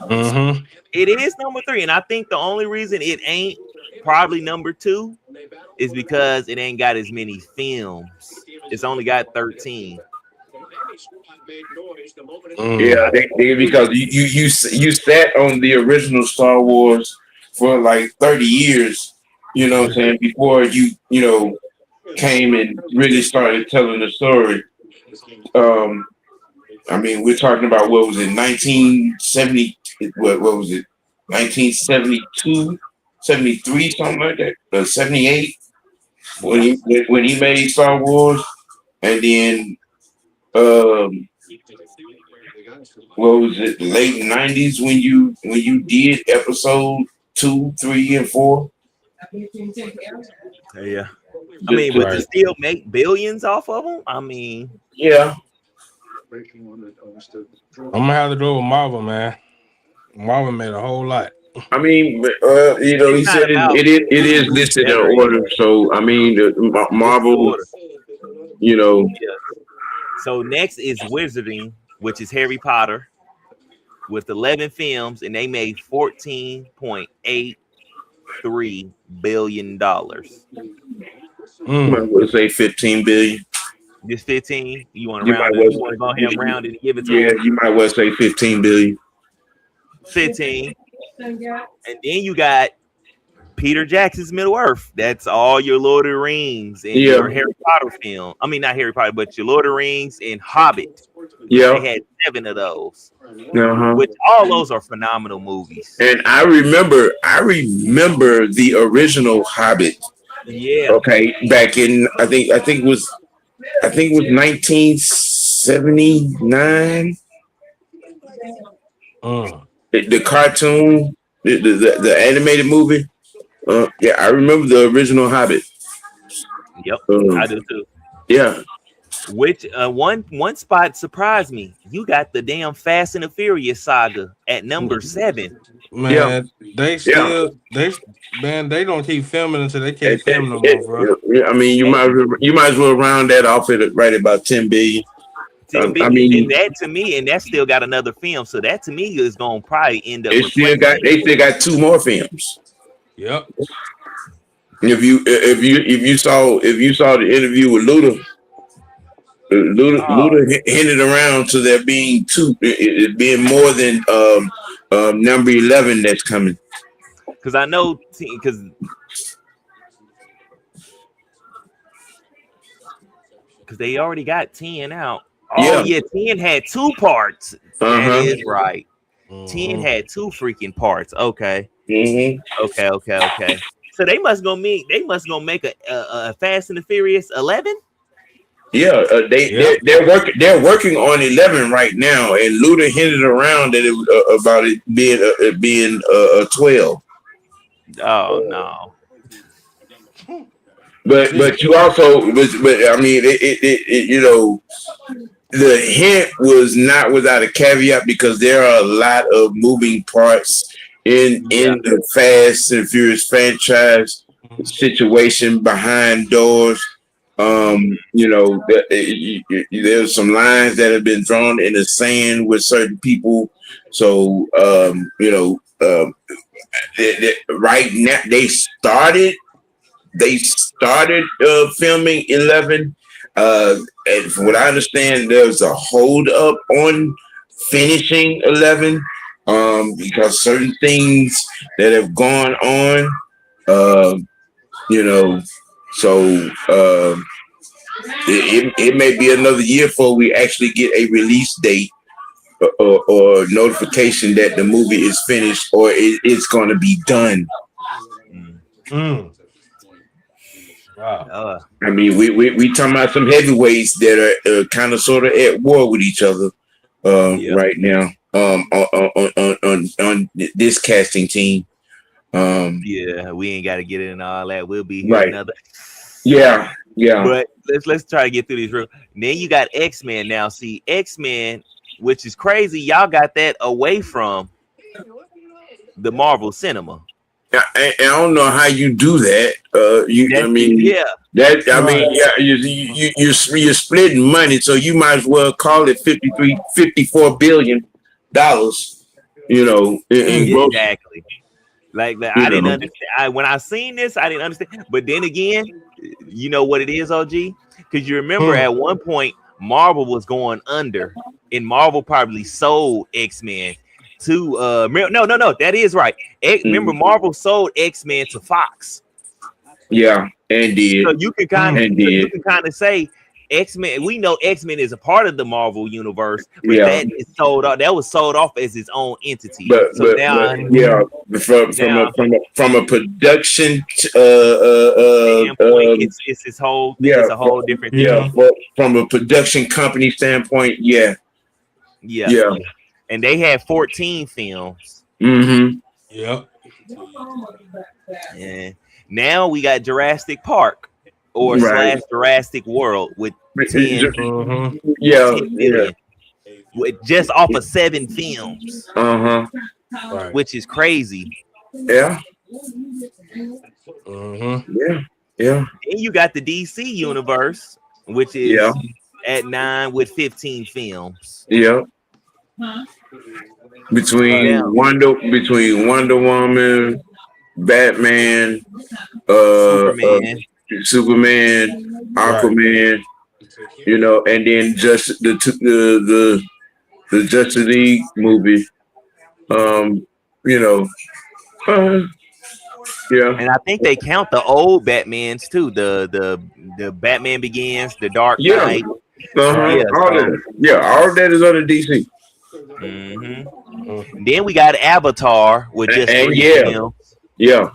Mm-hmm. It is number 3, and I think the only reason it ain't probably number 2 is because it ain't got as many films. It's only got 13. Yeah, because you sat on the original Star Wars for like 30 years, you know what I'm saying, before you came and really started telling the story. I mean, we're talking about what was it, 1970, what was it, 1972, 73, something like that, 78, when he made Star Wars, and then what was it, late 90s when you did episode 2, 3, and 4. Yeah, I mean, but to still make billions off of them, I mean, yeah. I'm gonna have to go with Marvel, man. Marvel made a whole lot. I mean, he said it is listed in order. So I mean, Marvel, Yeah. So next is Wizarding, which is Harry Potter, with 11 films, and they made $14.83 billion. Might well say 15 billion. Just 15. You want to round it? You want to go ahead and round it and give it to him? You might well say 15 billion. 15. And then you got Peter Jackson's Middle Earth. That's all your Lord of the Rings and your Harry Potter film. I mean, not Harry Potter, but your Lord of the Rings and Hobbit. Yeah. They had 7 of those. Which all those are phenomenal movies. And I remember the original Hobbit. Yeah. Okay. Back in I think it was 1979. The cartoon, the animated movie. Yeah, I remember the original Hobbit. Yep, I do too. Yeah. Which one spot surprised me. You got the damn Fast and the Furious saga at number 7. Man, they don't keep filming until they can't film no more, bro. I mean, you might as well round that off at right about 10 billion. 10 billion. I mean, and that to me, and that still got another film, so that to me is gonna probably end up. They still got 2 more films. Yep. If you saw the interview with Luda hinted around to there being 2, it being more than number 11 that's coming. Because I know, because they already got 10 out. Oh yeah, 10 had 2 parts. That is right. 10 had 2 freaking parts. Okay. Okay. So they must gonna make a Fast and the Furious 11. Yeah, they're working on 11 right now, and Luda hinted around that about it being a 12. Oh no. But you also but I mean it the hint was not without a caveat, because there are a lot of moving parts in the Fast and Furious franchise situation behind doors. There's some lines that have been drawn in the sand with certain people. So right now they started filming 11. And from what I understand, there's a hold up on finishing 11, because certain things that have gone on, you know, so it may be another year before we actually get a release date or notification that the movie is finished or it's going to be done. Wow. I mean, we talking about some heavyweights that are kind of sort of at war with each other right now on this casting team. Yeah, we ain't got to get in all that. We'll be here Right. another. Yeah. But let's try to get through these real. Then you got X-Men now. See, X-Men, which is crazy. Y'all got that away from the Marvel cinema. I don't know how you do that. You're splitting money, so you might as well call it $54 billion. Exactly. Like that, I didn't understand. When I seen this, I didn't understand. But then again, you know what it is, OG? Because you remember at one point Marvel was going under, and Marvel probably sold X-Men to no, that is right. Remember, Marvel sold X-Men to Fox. Yeah, and did. So you can kind of say X-Men. We know X-Men is a part of the Marvel universe, but that is sold off. That was sold off as its own entity. From a production standpoint, it's this whole thing. It's a whole different thing. Yeah, but from a production company standpoint, yeah. And they had 14 films. Mm-hmm. Yep. And now we got Jurassic Park or / Jurassic World with 10 million. With just off of 7 films. Which is crazy. Yeah. Yeah. And you got the DC universe, which is at 9 with 15 films. Yeah. Between Wonder Woman, Batman, Superman, Aquaman, and then just the Justice League movie, And I think they count the old Batmans too. The Batman Begins, the Dark Knight. All that is under DC. Then we got Avatar with just 3 films. Yeah.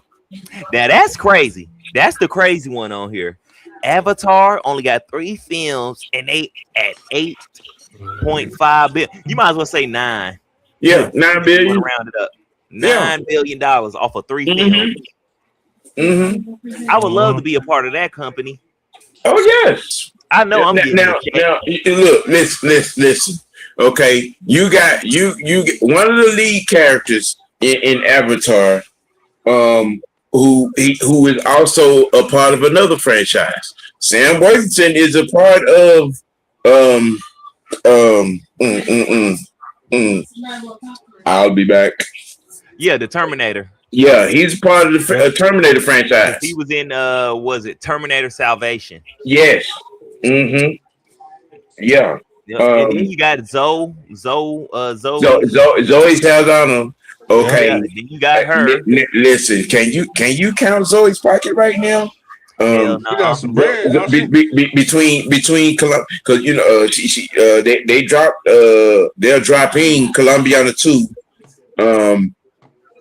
Now that's crazy. That's the crazy one on here. Avatar only got 3 films and they at 8.5 billion. You might as well say 9. Yeah, 9 billion. Round it up. $9 billion off of 3 films. I would love to be a part of that company. Oh yes. I know I'm getting now look, listen. Okay, you get one of the lead characters in Avatar, who is also a part of another franchise. Sam Worthington is a part of I'll be back. Yeah, the Terminator. Yeah, he's part of the Terminator franchise. He was in was it Terminator Salvation? Yes. Yeah. And then you got Zoe Saldana. Okay. Then you got her. Listen, can you count Zoe's pocket right now? You got some bread. Between because they dropped they're dropping Colombiana 2.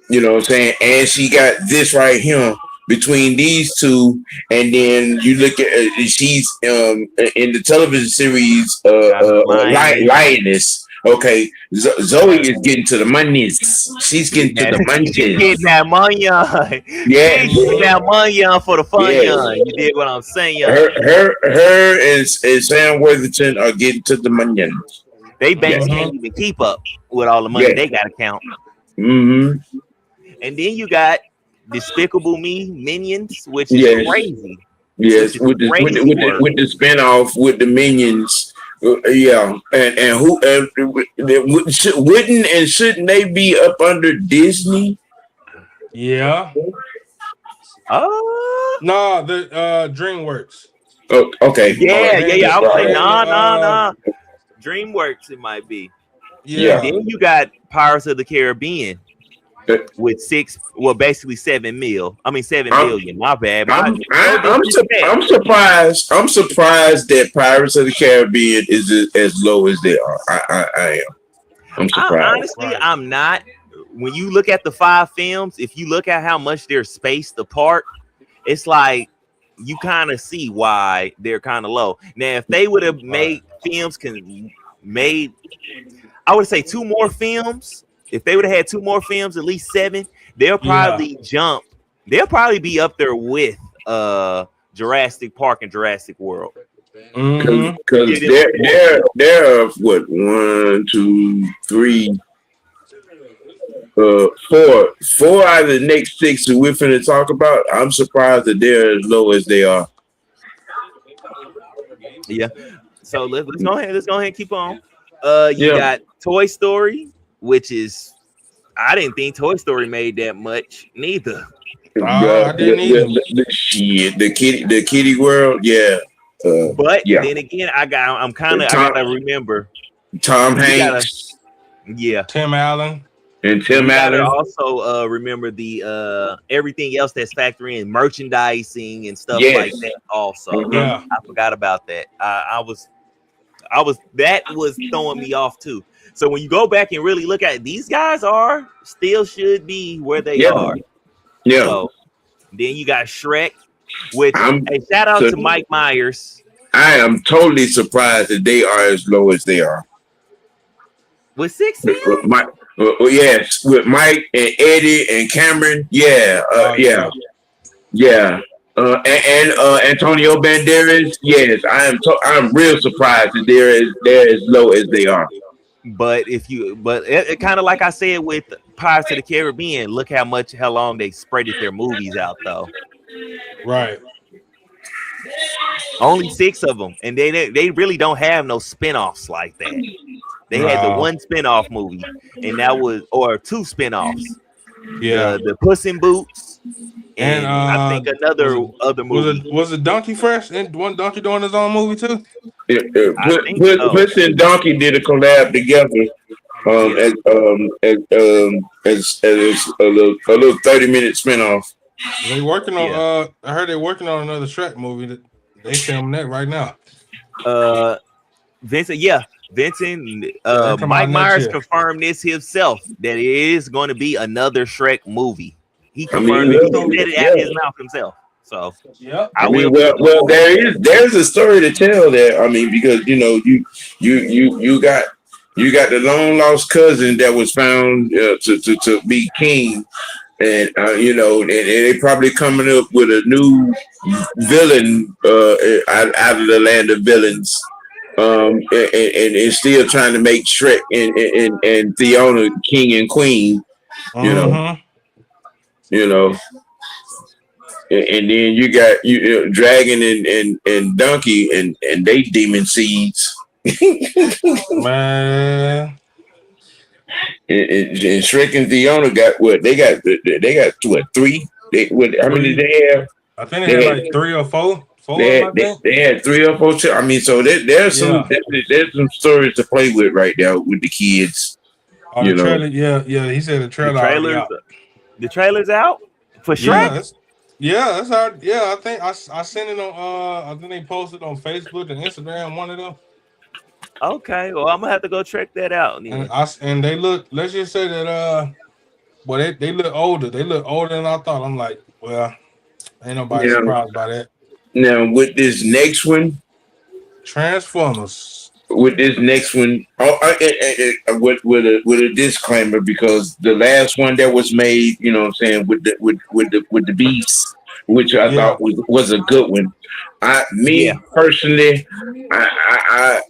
You know what I'm saying? And she got this right here between these two, and then you look at she's in the television series Lioness. Okay, Zoe is getting to the monies. She's getting to the money. She's getting that money. Yeah, getting that money for the fun. You did what I'm saying. Her and Sam Worthington are getting to the money. They banks can't even keep up with all the money they got to count. And then you got Despicable Me Minions, which is crazy. Yes, with the spinoff with the Minions. And who wouldn't and shouldn't they be up under Disney? Yeah. No, the DreamWorks. Oh, okay. Yeah. I would say nah. DreamWorks it might be. Yeah. Then you got Pirates of the Caribbean with basically 7 million. My bad. I'm surprised. I'm surprised that Pirates of the Caribbean is as low as they are. I am. I'm surprised. Honestly, I'm not. When you look at the 5 films, if you look at how much they're spaced apart, it's like you kind of see why they're kind of low. Now, if they would have made I would say 2 more films. If they would have had 2 more films, at least 7, they'll probably jump. They'll probably be up there with Jurassic Park and Jurassic World. Because they're what 1, 2, 3, 4 out of the next 6 that we're finna talk about. I'm surprised that they're as low as they are. Yeah. So let's go ahead. Let's go ahead and keep on. You got Toy Story, which is I didn't think Toy Story made that much neither. I didn't either. The kitty world, yeah. Then again, I gotta remember Tom Hanks, Tim Allen. And Tim Allen. Also remember the everything else that's factoring in merchandising and stuff like that. Also, I forgot about that. That was throwing me off too. So when you go back and really look at it, these guys should be where they are. Yeah. So then you got Shrek, which shout out to Mike Myers. I am totally surprised that they are as low as they are. With 6 million? Yes, with Mike and Eddie and Cameron. And Antonio Banderas. Yes, I'm real surprised that they're as low as they are. But it kind of like I said with Pirates of the Caribbean, look how long they spreaded their movies out though. Right. Only 6 of them, and they really don't have no spinoffs like that. They had the 1 spinoff movie, and that was 2 spinoffs. Yeah, the Puss in Boots, and I think other movie. Was it Donkey Fresh? And one Donkey doing his own movie too? Puss and Donkey did a collab together. As a little 30-minute spinoff. They working on. I heard they're working on another Shrek movie that they filming that right now. Vincent, Mike Myers confirmed this himself that it is going to be another Shrek movie. He confirmed it. He said it out of his mouth himself. So there's a story to tell there. I mean, because you got the long lost cousin that was found to be king. And and they probably coming up with a new villain out of the land of villains, and still trying to make Shrek and Fiona king and queen, and then you got Dragon and Donkey and they demon seeds, man. And Shrek and Fiona got what? They got what? 3? How many did they have? I think they had like 3 or 4. They had 3 or 4. I mean, so there's some stories to play with right now with the kids. Trailer, he said the trailer. The trailer's out for Shrek. That's how. Yeah, I think I sent it on. I think they posted on Facebook and Instagram. One of them. Okay, well, I'm gonna have to go check that out. And they look. Let's just say that. They look older. They look older than I thought. I'm like, well, ain't nobody surprised by that. Now with this next one, Transformers. With this next one, with a disclaimer, because the last one that was made, you know what I'm saying, with the Beast, which I thought was a good one. Personally, I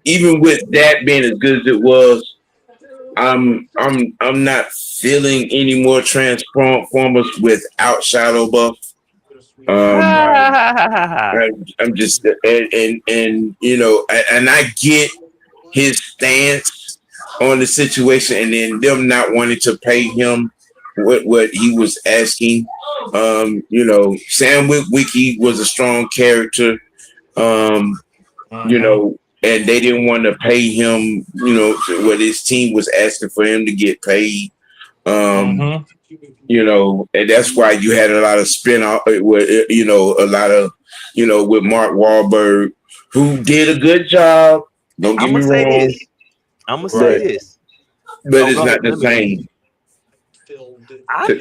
even with that being as good as it was, I'm not feeling any more Transformers without Shadow Buff. I'm just and I get his stance on the situation, and then them not wanting to pay him what he was asking. Sam Witwicky was a strong character. and they didn't want to pay him. You know what his team was asking for him to get paid. You know, and that's why you had a lot of spin off with a lot of with Mark Wahlberg, who did a good job. Don't get me wrong. I'm gonna say this, but it's not the same. I still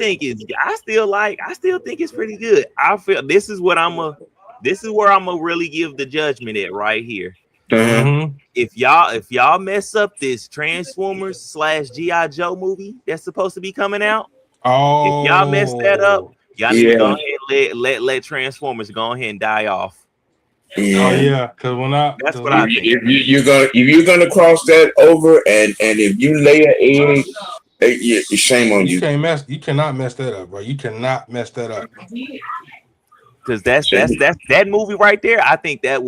think it's pretty good. I feel this is where I'm gonna really give the judgment at right here. If y'all mess up this Transformers / G.I. Joe movie that's supposed to be coming out, if y'all mess that up, y'all need to go ahead and let Transformers go ahead and die off. Because that's what I think. If you're gonna cross that over, and if you lay an egg, shame on you. You cannot mess that up, bro. You cannot mess that up. Because that's that movie right there. I think that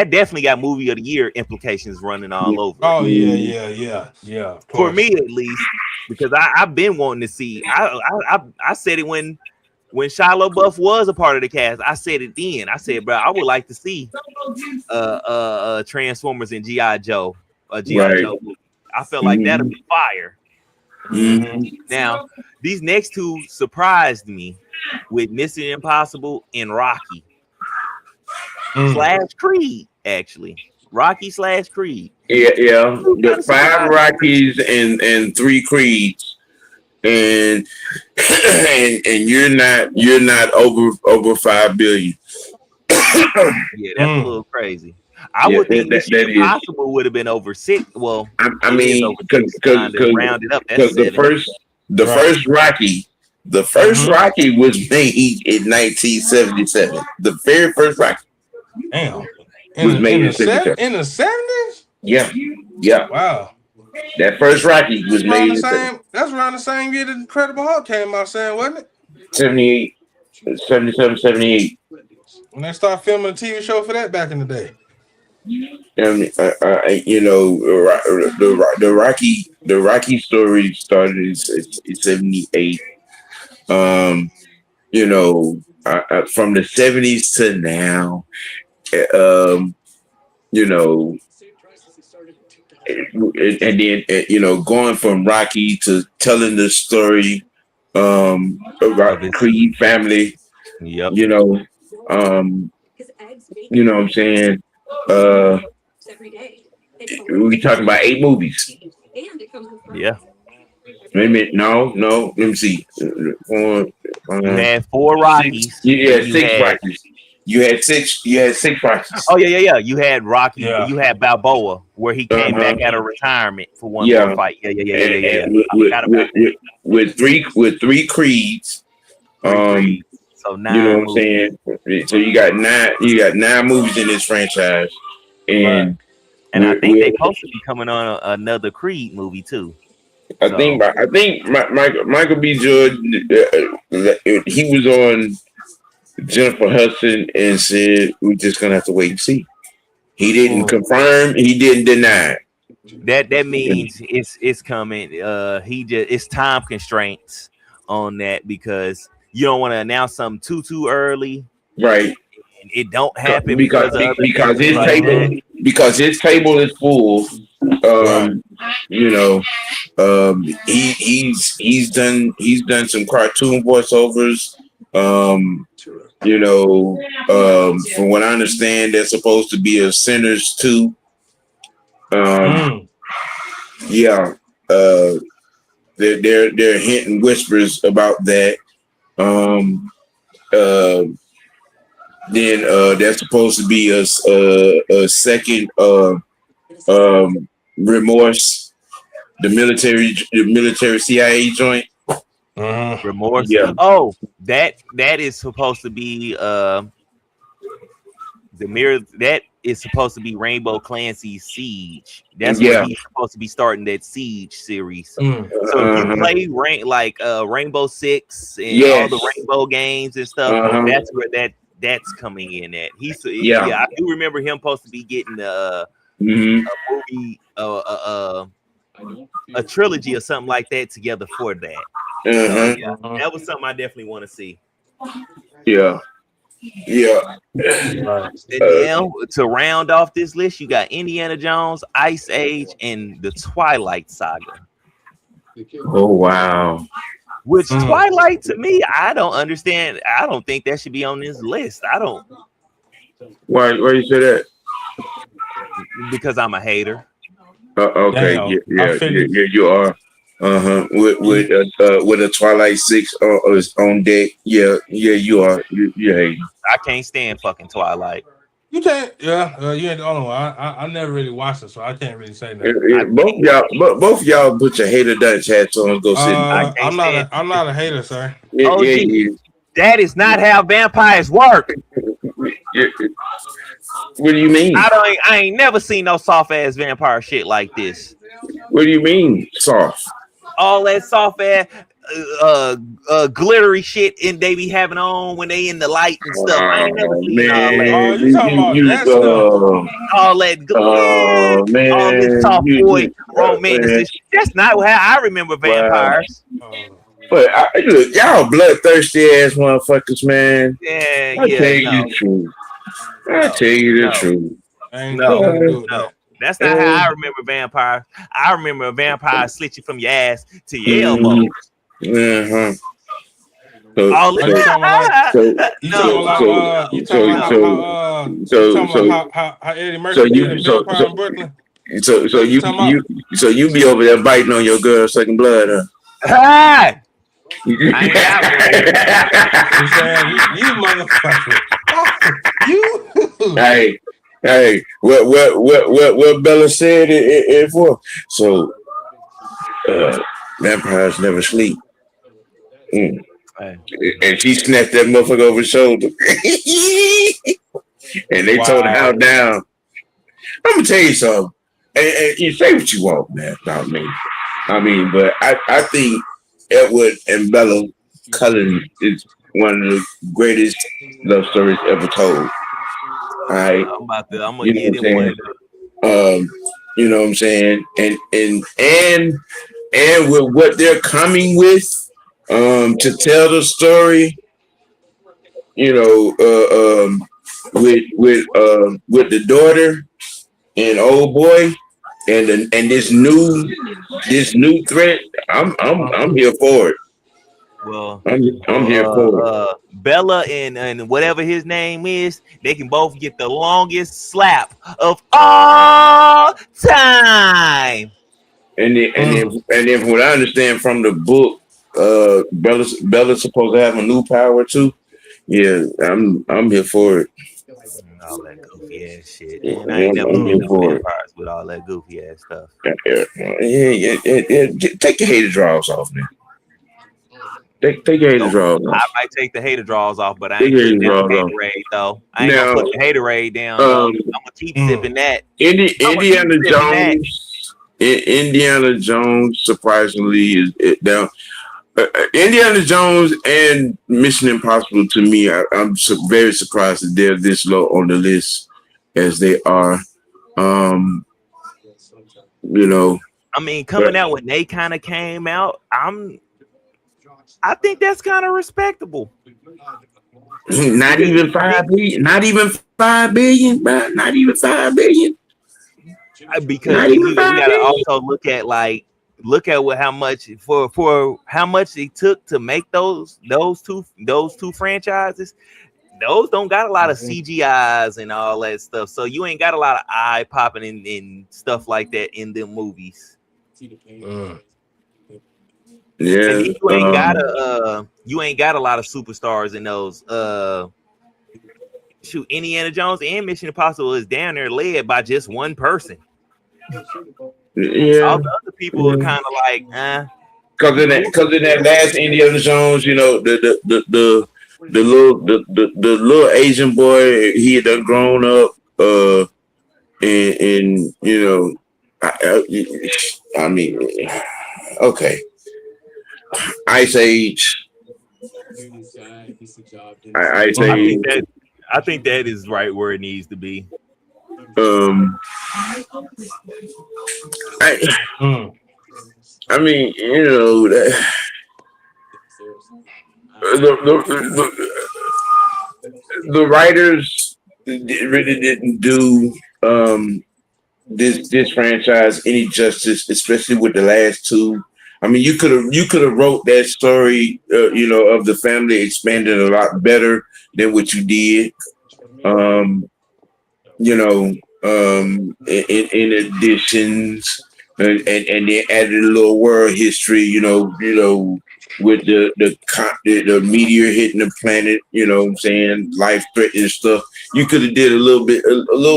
definitely got movie of the year implications running all over. Oh yeah. For me at least, because I've been wanting to see. I said it when Shia LaBeouf was a part of the cast. I said it then. I said, bro, I would like to see Transformers and G.I. Joe. G.I. Joe movie. I felt like that'd be fire. Now, these next two surprised me with Mission Impossible and Rocky / Creed, actually. Rocky / Creed. Yeah. The 5 Rockies and 3 Creeds, and you're not over 5 billion. Yeah, that's a little crazy. I would think Mission Impossible would have been over 6. Well, I mean, because the first Rocky. The first Rocky was made in 1977. The very first Rocky was made in 77. In the 70s? Yeah. Wow. That first Rocky was made in the same. That's around the same year that Incredible Hulk came out, wasn't it? 78, 77, 78. When they started filming a TV show for that back in the day. And the Rocky story started in 78. From the 70s to now, and then going from Rocky to telling the story about the Creed family. Yep. You know what I'm saying? We talking about 8 movies. Yeah. Wait a minute. No. Let me see. You had 4 Rockies. You had 6 Rockies. You had six Rockies. Oh yeah. You had Rocky. Yeah. You had Balboa, where he came back out of retirement for one more fight. Yeah. With three Creeds. So 9. You know what I'm saying? So you got 9 movies in this franchise, and I think they're supposed to be coming on another Creed movie too. I think Michael B. Jordan, he was on Jennifer Hudson and said we're just gonna have to wait and see. He didn't confirm. He didn't deny. That means it's coming. It's time constraints on that, because you don't want to announce something too early, right? And it don't happen because his table is full. He's done some cartoon voiceovers. From what I understand, they're supposed to be a Sinners 2. They're hinting whispers about that. Then there's supposed to be a second Remorse, the military CIA joint. Remorse. Yeah. Oh, that is supposed to be the mirror. That is supposed to be Rainbow Clancy's Siege. That's where he's supposed to be starting that Siege series. So if you play Rainbow Six and all the Rainbow games and stuff, that's where that's coming in at. I do remember him supposed to be getting a movie, a trilogy or something like that together for that. So, that was something I definitely want to see. Yeah. Yeah. Right. And now to round off this list, you got Indiana Jones, Ice Age, and the Twilight Saga. Oh wow. Which Twilight to me, I don't understand. I don't think that should be on this list. I don't Why you say that? because I'm a hater. Okay, Damn, I yeah, feel you. you are. With a Twilight 6 on deck. Yeah, you are. You hate. I can't stand fucking Twilight. You can't. Yeah, you ain't the only one. I never really watched it, so I can't really say that. Both y'all put your hater Dutch hats on and go sit. I can't stand. I'm not a hater, sir. OG, that is not how vampires work. Yeah. What do you mean? I ain't never seen no soft ass vampire shit like this. What do you mean soft? All that soft ass glittery shit and they be having on when they in the light and stuff. I ain't never seen all that. Oh, you talking about that stuff? All that all this soft boy romance. That's not how I remember vampires. But look, y'all bloodthirsty ass motherfuckers, man. Yeah, I tell you the truth. I tell you the truth. No. That's not how I remember vampires. I remember a vampire slit you from your ass to your elbow. How Eddie Murphy did in Vampire in Brooklyn? So you be over there biting on your girl sucking blood, huh? Hi! You motherfucker. You. Hey, what Bella said it for? So vampires never sleep. And she snatched that motherfucker over his shoulder. And they told her how down. I'm gonna tell you something. And you say what you want, man, about me. I mean, but I think Edward and Bella Cullen is one of the greatest love stories ever told. All right. I'm gonna get him one. You know what I'm saying? And with what they're coming with to tell the story, you know, with the daughter and old boy and this new threat, I'm here for it. Well, I'm here for it. Bella and whatever his name is, they can both get the longest slap of all time. And then from what I understand from the book, Bella's supposed to have a new power too. Yeah, I'm here for it. All that goofy ass shit. And I ain't never seen no vampires with all that goofy ass stuff. Yeah. Take your hater draws off, man. Take your hater draws off. I might take the hater draws off, but I ain't putting down the Haterade though. I ain't gonna put the Haterade down. I'm gonna keep sipping that. Indiana Jones surprisingly is down. Indiana Jones and Mission Impossible to me, I'm very surprised that they're this low on the list as they are. You know, I mean, coming out when they kind of came out, I think that's kind of respectable. Not even 5 billion. Not even 5 billion, bro. Not even 5 billion. Because you gotta also look at how much for how much it took to make those two franchises. Those don't got a lot of CGIs and all that stuff, so you ain't got a lot of eye popping and stuff like that in them movies. Yeah, and you ain't got a lot of superstars in those. Shoot, Indiana Jones and Mission Impossible is down there led by just one person. Yeah, all the other people are kind of like, Because in that last Indiana Jones, you know, the little Asian boy, he had done grown up, and you know, I mean, okay, Ice Age. Ice Age. I think that is right where it needs to be. I mean, you know, the writers really didn't do this franchise any justice, especially with the last two. I mean, you could have wrote that story, of the family expanded a lot better than what you did. Um, in additions, and then added a little world history, with the meteor hitting the planet, what I'm saying, life threatening stuff. You could have did a little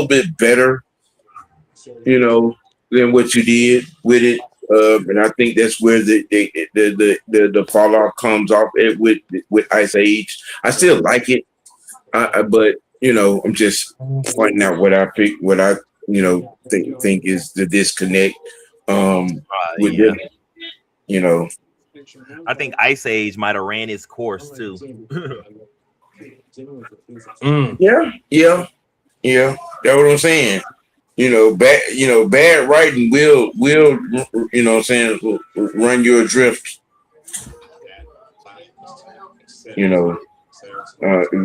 bit better, you know, than what you did with it. And I think that's where the fallout comes off with Ice Age. I still like it, but I'm just pointing out what I pick, what I think is the disconnect with Yeah. this. You know, I think Ice Age might have ran its course too. yeah. That's what I'm saying. Bad writing will what I'm saying, run you adrift. You know,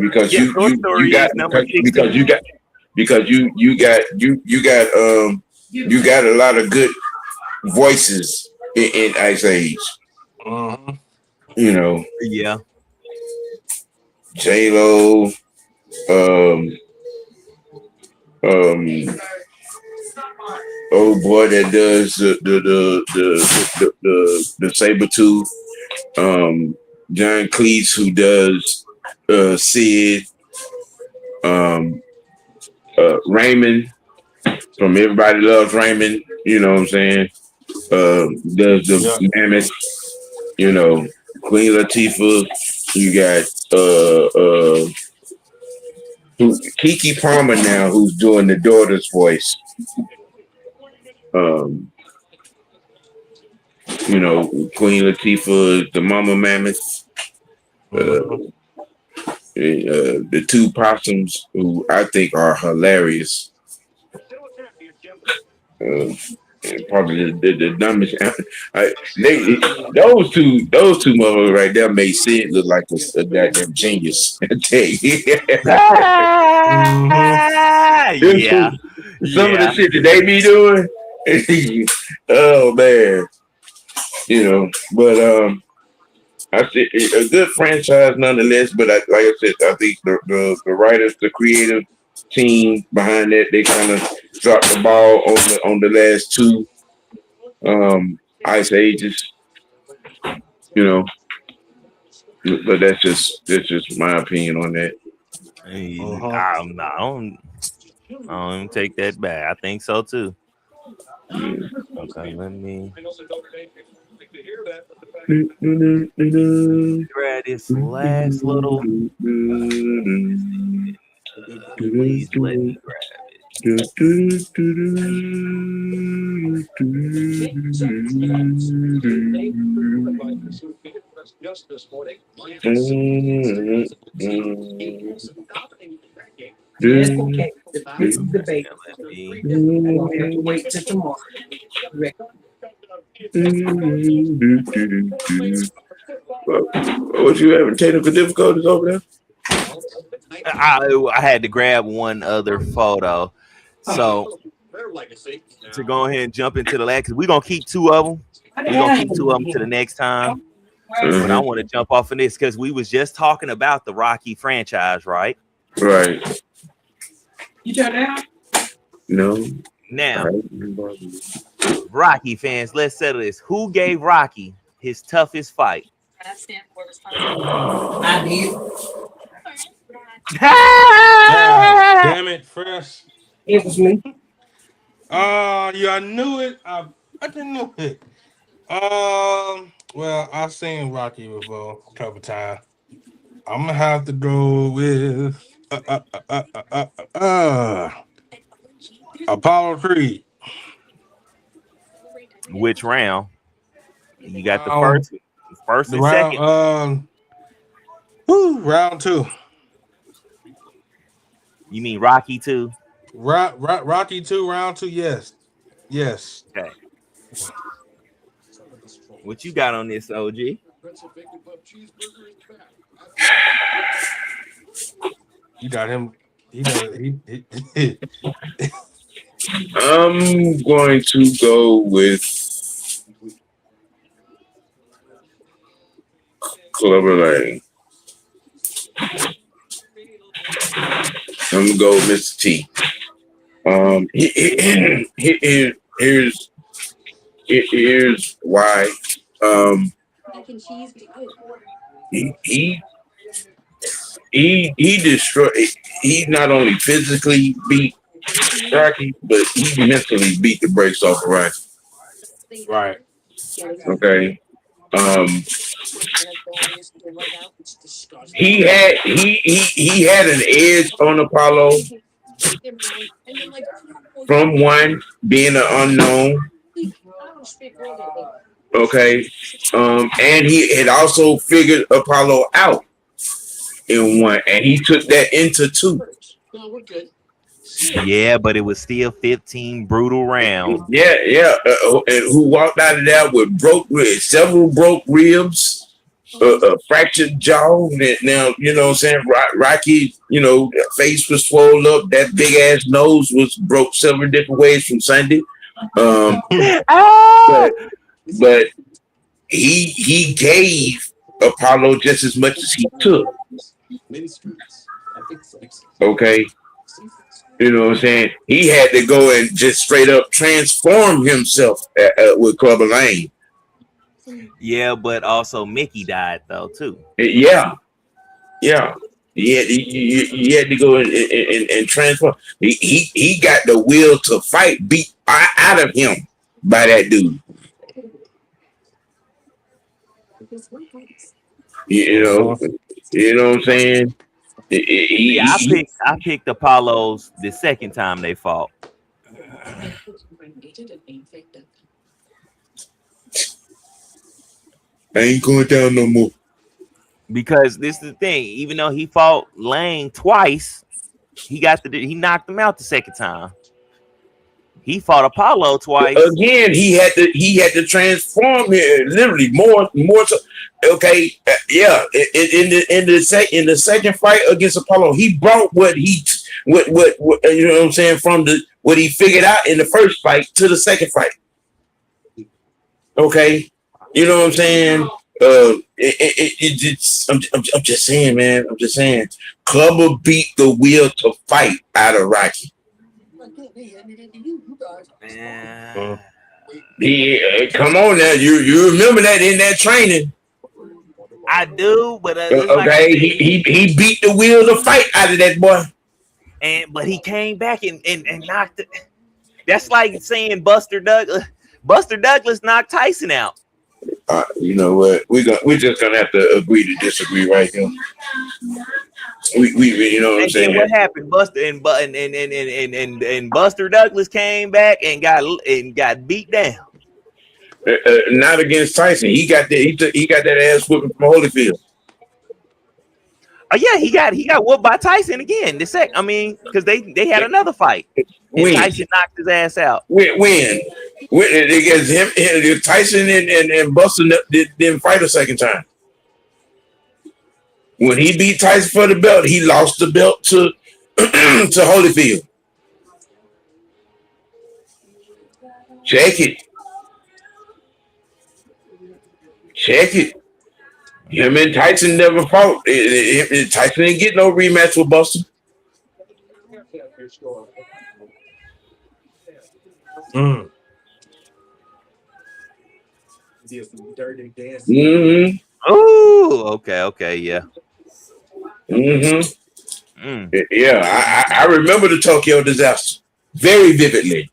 because Yeah, Toy you Story got is number because 16. you got because you got a lot of good voices in Ice Age. Mhm. You know, Yeah. J Lo, um, um, old boy that does the saber tooth, John Cleese who does Sid, um, Raymond from Everybody Loves Raymond. You know what I'm saying? Does Yeah. the Mammoth? Queen Latifah. You got Kiki Palmer now, who's doing the daughter's voice. Um, Queen Latifah, the Mama Mammoth, Mhm. the two possums, who I think are hilarious. Uh, and probably the dumbest. Those two motherfuckers right there made Sid look like a goddamn genius. I tell you. Mhm. Yeah. Some of the Yeah. shit that they be doing. Oh man, but I said a good franchise nonetheless. But like I said, I think the writers, the creative team behind that, they kind of dropped the ball on the last two Ice Ages. You know, but that's just my opinion on that. Mhm. I don't even take that back. I think so too. Yeah. Okay, let me I know that Notre Dame fans don't like to hear that, but the fact grab this last little. Please let me grab it. that's just this morning, Miami dominating that game. It's okay. This is the Okay, debate. now let me. We'll have to wait till tomorrow. What you having technical difficulties over there? I had to grab one other photo. So Their legacy to now. go ahead and jump into the last, because we're gonna keep two of them. We're gonna keep two of them to the next time. But I want to jump off of this because we was just talking about the Rocky franchise, right? Right. You turn down? No. Now, Rocky fans, let's settle this. Who gave Rocky his toughest fight? I did. God damn it, Fresh. It was me. Yeah, I knew it. I didn't know it. Well, I've seen Rocky before a couple times. I'm gonna have to go with Apollo Creed. Which round? You got the Round first the and round second. round two. You mean Rocky 2? Rocky 2, round 2. Yes. Okay. What you got on this, OG? You got him. He does. He I'm going to go with Clubber Lang. I'm gonna go with Mr. T. Here's why. He he destroyed. He not only physically beat Rocky, but he mentally beat the brakes off of Rocky. right. Okay. Um, he had an edge on Apollo from one being an unknown. Okay. And he had also figured Apollo out in one, and he took that into two. Yeah, but it was still 15 brutal rounds. Yeah. And who walked out of there with several broke ribs, a fractured jaw. Now, you know what I'm saying? Rocky, face was swollen up. That big ass nose was broke several different ways from Sunday. But he gave Apollo just as much as he took. Okay. You know what I'm saying? He had to go and just straight up transform himself with Clubber Lang. Yeah, but also Mickey died though too. Yeah. He had to go and transform. He got the will to fight beat out of him by that dude. You know what I'm saying? I picked Apollo's the second time they fought. I ain't going down no more. Because this is the thing, even though he fought Lang twice, he knocked him out the second time. He fought Apollo twice. Again, he had to transform here, literally more. So, okay, in the second fight against Apollo, he brought what you know what I'm saying, from what he figured out in the first fight to the second fight. Okay, you know what I'm saying. I'm just saying, man. I'm just saying. Clubber beat the will to fight out of Rocky. Come on now, you remember that in that training? I do, but okay, like he beat the will to fight out of that boy, but he came back and knocked it. That's like saying Buster Douglas knocked Tyson out. You know what? We're just gonna have to agree to disagree right here. We you know what I'm saying? What happened? Buster and Buster Douglas came back and got beat down. Not against Tyson. He got that ass whooping from Holyfield. Oh yeah, he got whooped by Tyson again. Because they had another fight. And Tyson knocked his ass out. When against him, Tyson and Buster didn't fight a second time. When he beat Tyson for the belt, he lost the belt to to Holyfield. Check it. Him and Tyson never fought. Tyson didn't get no rematch with Buster. Mm-hmm. Oh, okay, yeah. Mm-hmm. Yeah, I remember the Tokyo disaster very vividly.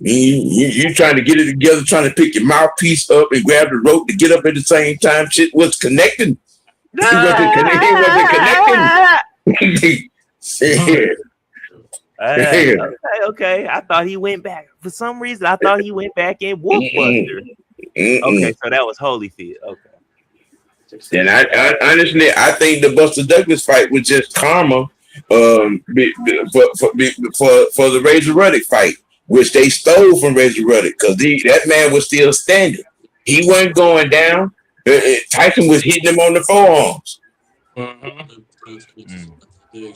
You trying to get it together, trying to pick your mouthpiece up and grab the rope to get up at the same time. Shit was connecting. It wasn't connecting. Okay. I thought he went back. For some reason, I thought he went back and whooped Buster. Okay, so that was Holyfield. Okay. And I honestly, I think the Buster Douglas fight was just karma for the Razor Ruddock fight, which they stole from Razor Ruddock because that man was still standing. He wasn't going down. Tyson was hitting him on the forearms. You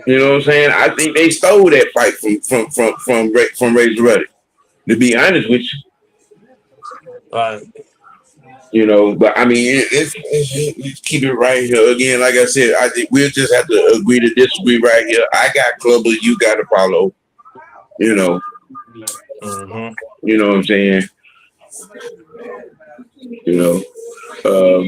know what I'm saying? I think they stole that fight from Razor Ruddock. To be honest with you, you know. But I mean, it's keep it right here again. Like I said, I think we'll just have to agree to disagree right here. I got Clubber, you got Apollo. You know. You know what I'm saying? You know, for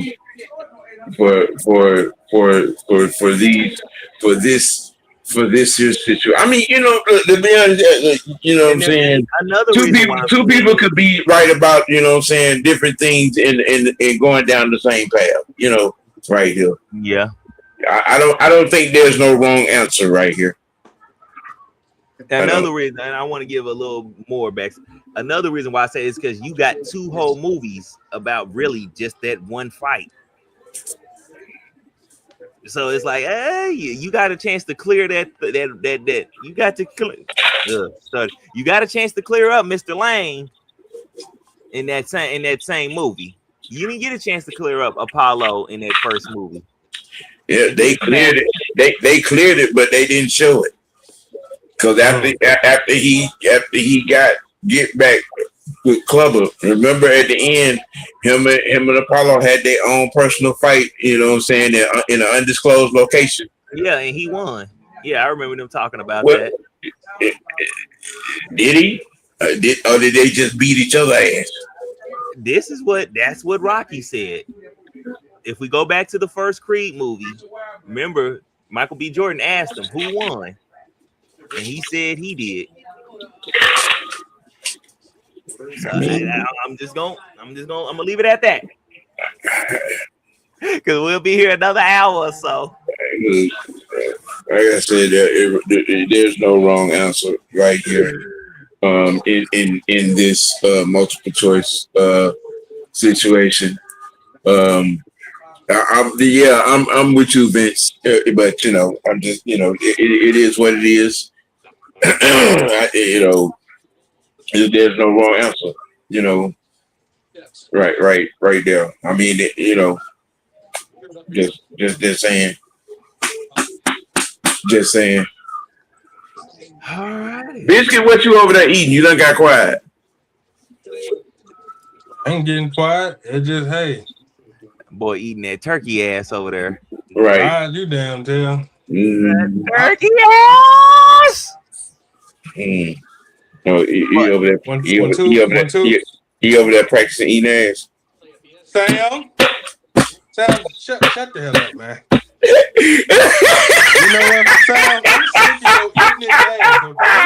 this here situation. I mean, you know, to be honest, you know what I'm saying? Another Two reason people, why two people could be right about, you know what I'm saying, different things and going down the same path, you know, right here. Yeah. I don't think there's no wrong answer right here. Another reason, and I want to give a little more back. Another reason why I say is because you got 2 whole movies about really just that one fight. So it's like, hey, you got a chance to clear that. You got to clear. You got a chance to clear up Mr. Lane in that same movie. You didn't get a chance to clear up Apollo in that first movie. Yeah, they cleared it. They cleared it, but they didn't show it. Because after he got get back with Clubber, remember at the end, him and Apollo had their own personal fight. You know what I'm saying? In an undisclosed location. Yeah, and he won. Yeah, I remember them talking about that. Did he? Or did they just beat each other ass? That's what Rocky said. If we go back to the first Creed movie, remember Michael B. Jordan asked him who won. And he said he did. So I'm gonna leave it at that. Because we'll be here another hour or so. Like I said, there's no wrong answer right here. In this multiple choice situation. I'm with you, Vince. But you know, I'm just, you know, it is what it is. You know, there's no wrong answer. You know, right there. I mean, you know, just saying. All right, Biscuit, what you over there eating? You done got quiet. I ain't getting quiet. It's just, hey, boy, eating that turkey ass over there. Right. You damn tell. Turkey ass. No, he over there. He over there practicing eating ass. Sam, shut the hell up, man. You know what, Sam? I'm sick of you eating his ass, okay?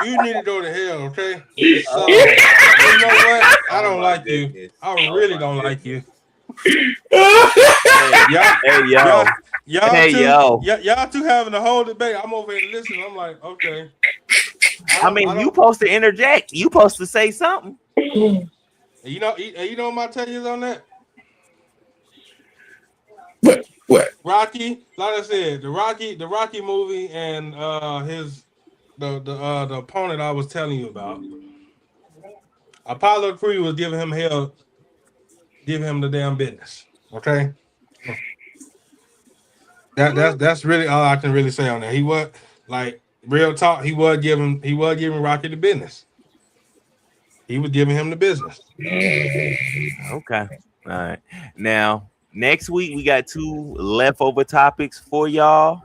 You need to go to hell, okay? So, you know what? I don't like you. I really don't like you. Y'all two having a whole debate. I'm over here listening. I'm like, okay. I mean, you supposed to interject. You supposed to say something. You know my take is on that? What? Rocky, like I said, the Rocky movie and the opponent I was telling you about. Apollo Creed was giving him hell, giving him the damn business. Okay? That's really all I can really say on that. He was like real talk, he was giving Rocky the business. He was giving him the business. Okay. All right. Now, next week we got 2 leftover topics for y'all.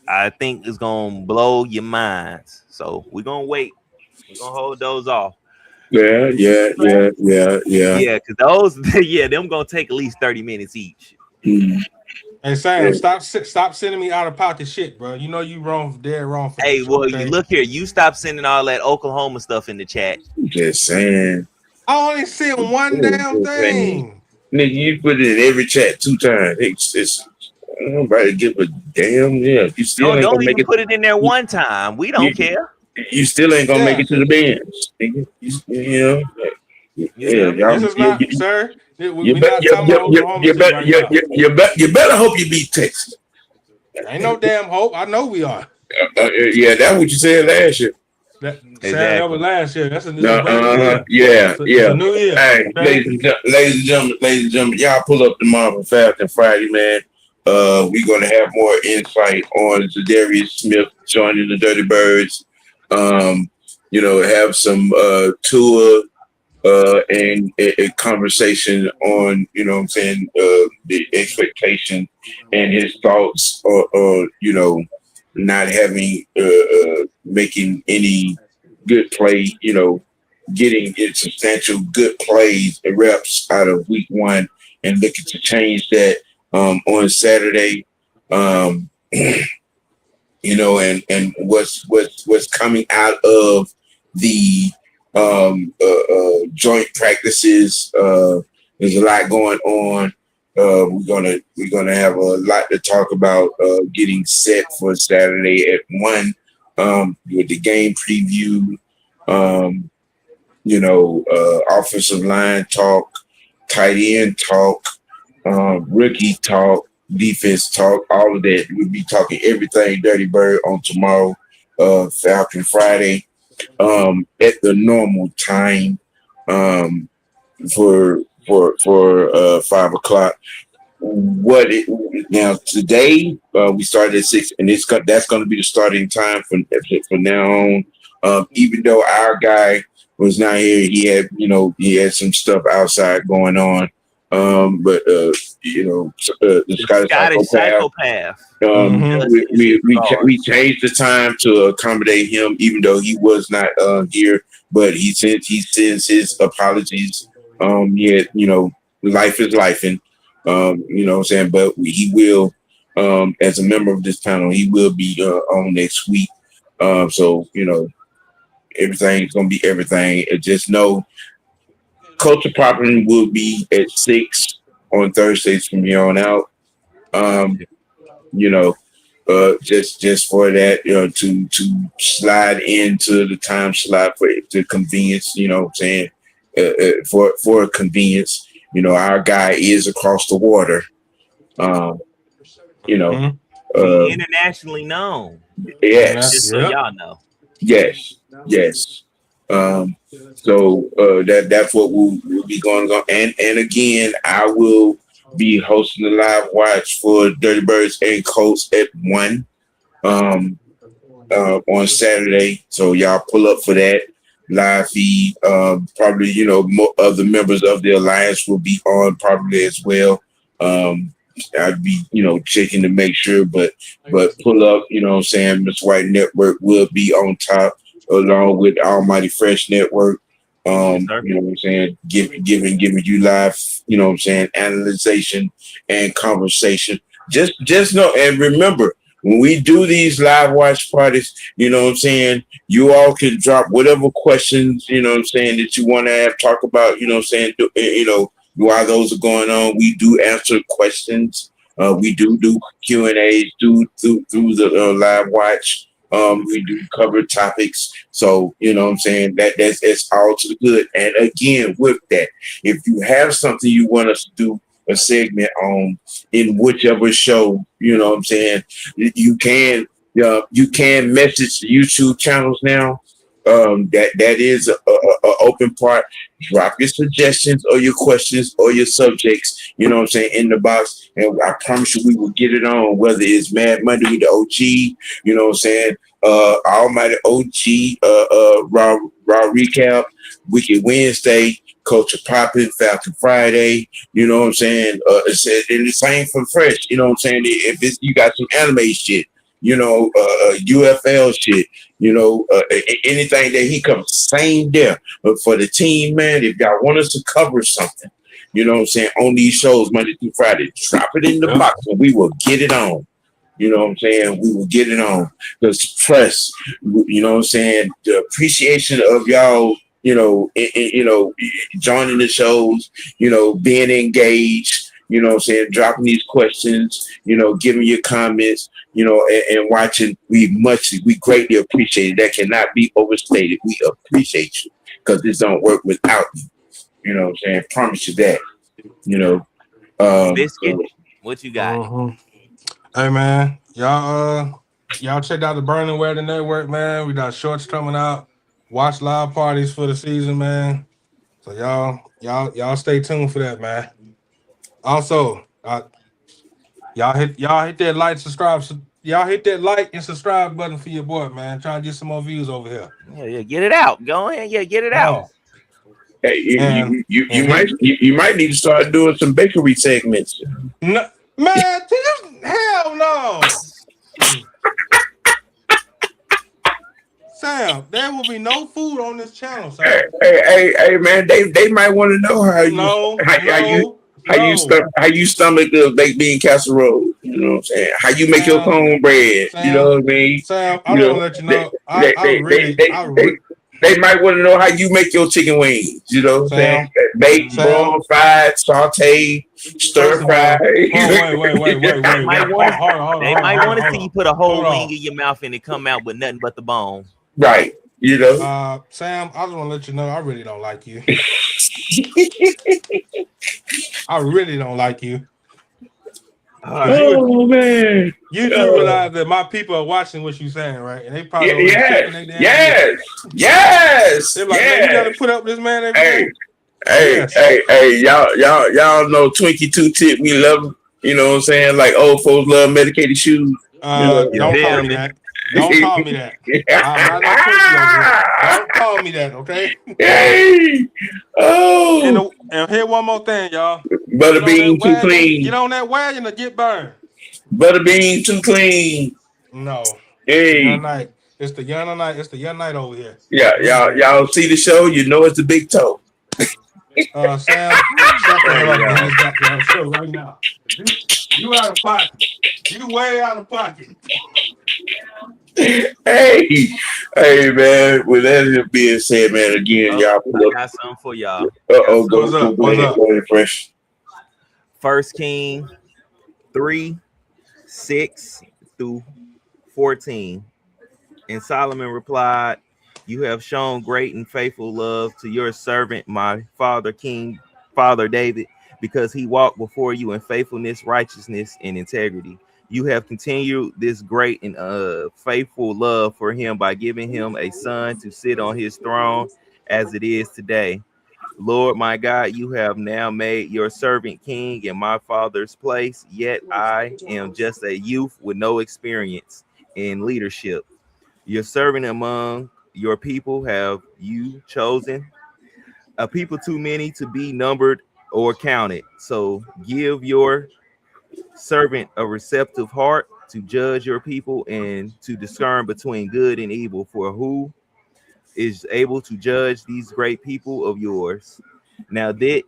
I think it's gonna blow your minds. So we're gonna wait. We're gonna hold those off. Yeah. Yeah, because those, them gonna take at least 30 minutes each. Hey Sam, stop sending me out of pocket shit, bro. You know you dead wrong. For hey, this, well, okay? you look here. You stop sending all that Oklahoma stuff in the chat. Just saying. I only sent one damn thing. Nigga, you put it in every chat 2 times. It's nobody give a damn. Yeah, you still ain't don't gonna make even it. put it in there one time. We don't care. You still ain't gonna make it to the bench. You know. This is not, sir. You better hope you beat Texas. Ain't no damn hope. I know we are. Yeah, that's what you said last year. That Saturday over Exactly. last year. It's a brand new year. Yeah, It's a new year. Hey, Okay? ladies and gentlemen, y'all pull up tomorrow for Fast Friday, man. We're gonna have more insight on Zadarius Smith joining the Dirty Birds. Um, have some tour and a conversation on, the expectation and his thoughts or not having making any good play, getting substantial good plays and reps out of week one and looking to change that on Saturday. Um, and what's coming out of the joint practices. There's a lot going on. We're gonna have a lot to talk about. Getting set for Saturday at 1 with the game preview. Um, offensive line talk, tight end talk, rookie talk, defense talk, all of that. We'll be talking everything Dirty Bird on tomorrow, Falcon Friday, at the normal time, for 5 o'clock. Now today we started at 6, and that's going to be the starting time for now on. Even though our guy was not here, he had some stuff outside going on. But the Scottish psychopath. We changed the time to accommodate him, even though he was not here. But he sends his apologies. Life is life, and what I'm saying. But he will, as a member of this panel, he will be on next week. So everything's gonna be everything. Just know, Culture Poppin will be at 6 on Thursdays from here on out. Just for that, to slide into the time slot for the convenience. What I'm saying, for convenience. Our guy is across the water. Internationally known. Yes. Just so y'all know. Yes. So that's what we'll be going on. And again, I will be hosting the live watch for Dirty Birds and Colts at 1 on Saturday. So y'all pull up for that live feed. Probably, more of the members of the alliance will be on probably as well. I'd be, checking to make sure, but pull up, Mr. White Network will be on top along with Almighty Fresh Network. Giving you live, analyzation and conversation. Just know and remember, when we do these live watch parties, you all can drop whatever questions, that you want to have, talk about, while those are going on. We do answer questions. We do Q&As through the live watch. We do cover topics. So, that's all to the good. And again, with that, if you have something you want us to do a segment on in whichever show, you can message the YouTube channels now. That is a open part. Drop your suggestions or your questions or your subjects, in the box. And I promise you we will get it on, whether it's Mad Monday with the OG, Almighty OG, Raw Recap, Wicked Wednesday, Culture Poppin, Falcon Friday, and the same for Fresh, if you got some anime shit, UFL shit, anything that he covers, same there. But for the team, man, if y'all want us to cover something, on these shows Monday through Friday, drop it in the box and we will get it on. We will get it on. Because press, the appreciation of y'all, joining the shows, being engaged, dropping these questions, giving your comments, and watching. We greatly appreciate it. That cannot be overstated. We appreciate you because this don't work without you. Promise you that. Biscuit, what you got? Hey man, y'all Y'all check out the Burning Weather Network, man. We got shorts coming out. Watch live parties for the season, man. So y'all stay tuned for that, man. Also, y'all hit that like, subscribe. Y'all hit that like and subscribe button for your boy, man. Trying to get some more views over here. Yeah, get it out. Go ahead, get it out. Man. Hey, you And might need to start doing some bakery segments. no, man, hell no. Sam, there will be no food on this channel, Sam. Hey, man, they might want to know how you stomach the baked bean casserole. You know what I'm saying? How you make your cornbread? You know what I mean? Sam, I don't let you know. They might want to know how you make your chicken wings. You know what I'm saying? Baked, broiled, fried, sauteed, stir fried. Wait. They might want to see you put a whole wing in your mouth and it come out with nothing but the bone. Right. You know. Sam, I just want to let you know I really don't like you. I really don't like you. Man. You do realize that my people are watching what you're saying, right? And they probably yes. They're like, man, you gotta put up with this man every day. Hey, y'all know Twinkie Two Tip, we love him. You know what I'm saying? Like old folks love medicated shoes. Don't call me that. Don't call me that. I'm not Don't call me that, okay? Hey. Oh. And here one more thing, y'all. Butterbean too clean. Get on that wagon to get burned. Butterbean too clean. No. Hey. It's the young night. It's the young night over here. Yeah, y'all see the show, you know it's the big toe. Sam, shut the hell up in this goddamn show right now. You out of pocket. You way out of pocket. Hey, man. With that being said, man, again, y'all pull up. I got something for y'all. What's up? Go ahead, Fresh. 1 King 3:6-14. And Solomon replied, "You have shown great and faithful love to your servant, my father, Father David, because he walked before you in faithfulness, righteousness, and integrity. You have continued this great and faithful love for him by giving him a son to sit on his throne as it is today. Lord, my God, you have now made your servant king in my father's place, yet I am just a youth with no experience in leadership. Your servant among your people have you chosen, a people too many to be numbered or counted. So give your servant a receptive heart to judge your people and to discern between good and evil. For who is able to judge these great people of yours? Now it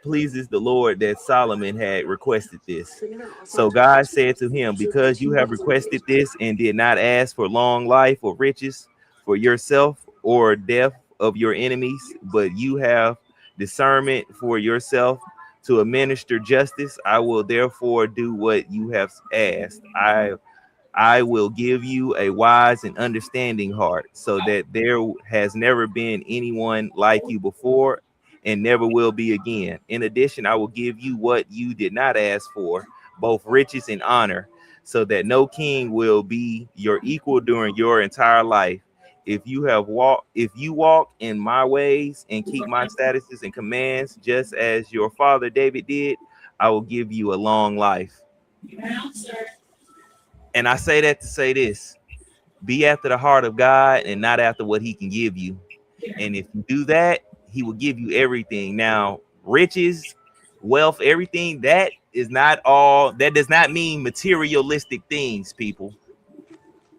pleases the Lord that Solomon had requested this. So God said to him, because you have requested this and did not ask for long life or riches for yourself or death of your enemies, but you have discernment for yourself to administer justice, I will therefore do what you have asked. I will give you a wise and understanding heart, so that there has never been anyone like you before and never will be again. In addition, I will give you what you did not ask for, both riches and honor, so that no king will be your equal during your entire life. If you walk in my ways and keep my statutes and commands, just as your father David did, I will give you a long life." And I say that to say this: be after the heart of God and not after what he can give you. And if you do that, he will give you everything. Now, riches, wealth, everything, that is not all. That does not mean materialistic things, people.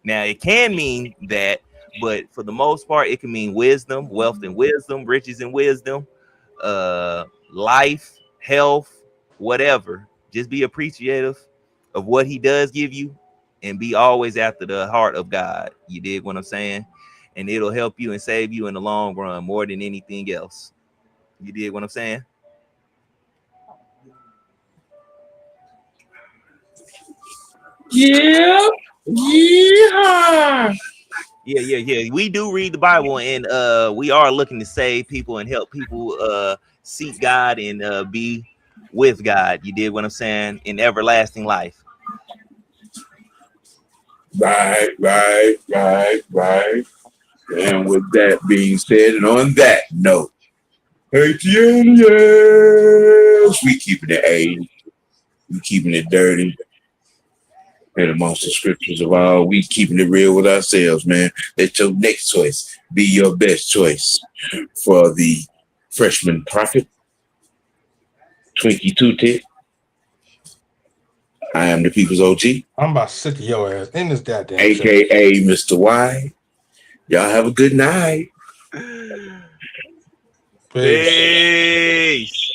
Now, it can mean that, but for the most part, it can mean wisdom, wealth and wisdom, riches and wisdom, life, health, whatever. Just be appreciative of what he does give you and be always after the heart of God. You dig what I'm saying? And it'll help you and save you in the long run more than anything else. You dig what I'm saying? Yeah. Yeah. We do read the Bible, and we are looking to save people and help people seek God and be with God. You did what I'm saying? In everlasting life. Right. And with that being said, and on that note, ATLians, we keeping it A, we keeping it dirty. And amongst the scriptures of all, we keeping it real with ourselves, man. Let your next choice be your best choice. For the freshman prophet, Twinkie Two-Tit, I am the People's OG, I'm about sick of your ass in this goddamn show. AKA Mr. Y. Y'all have a good night. Peace. Peace.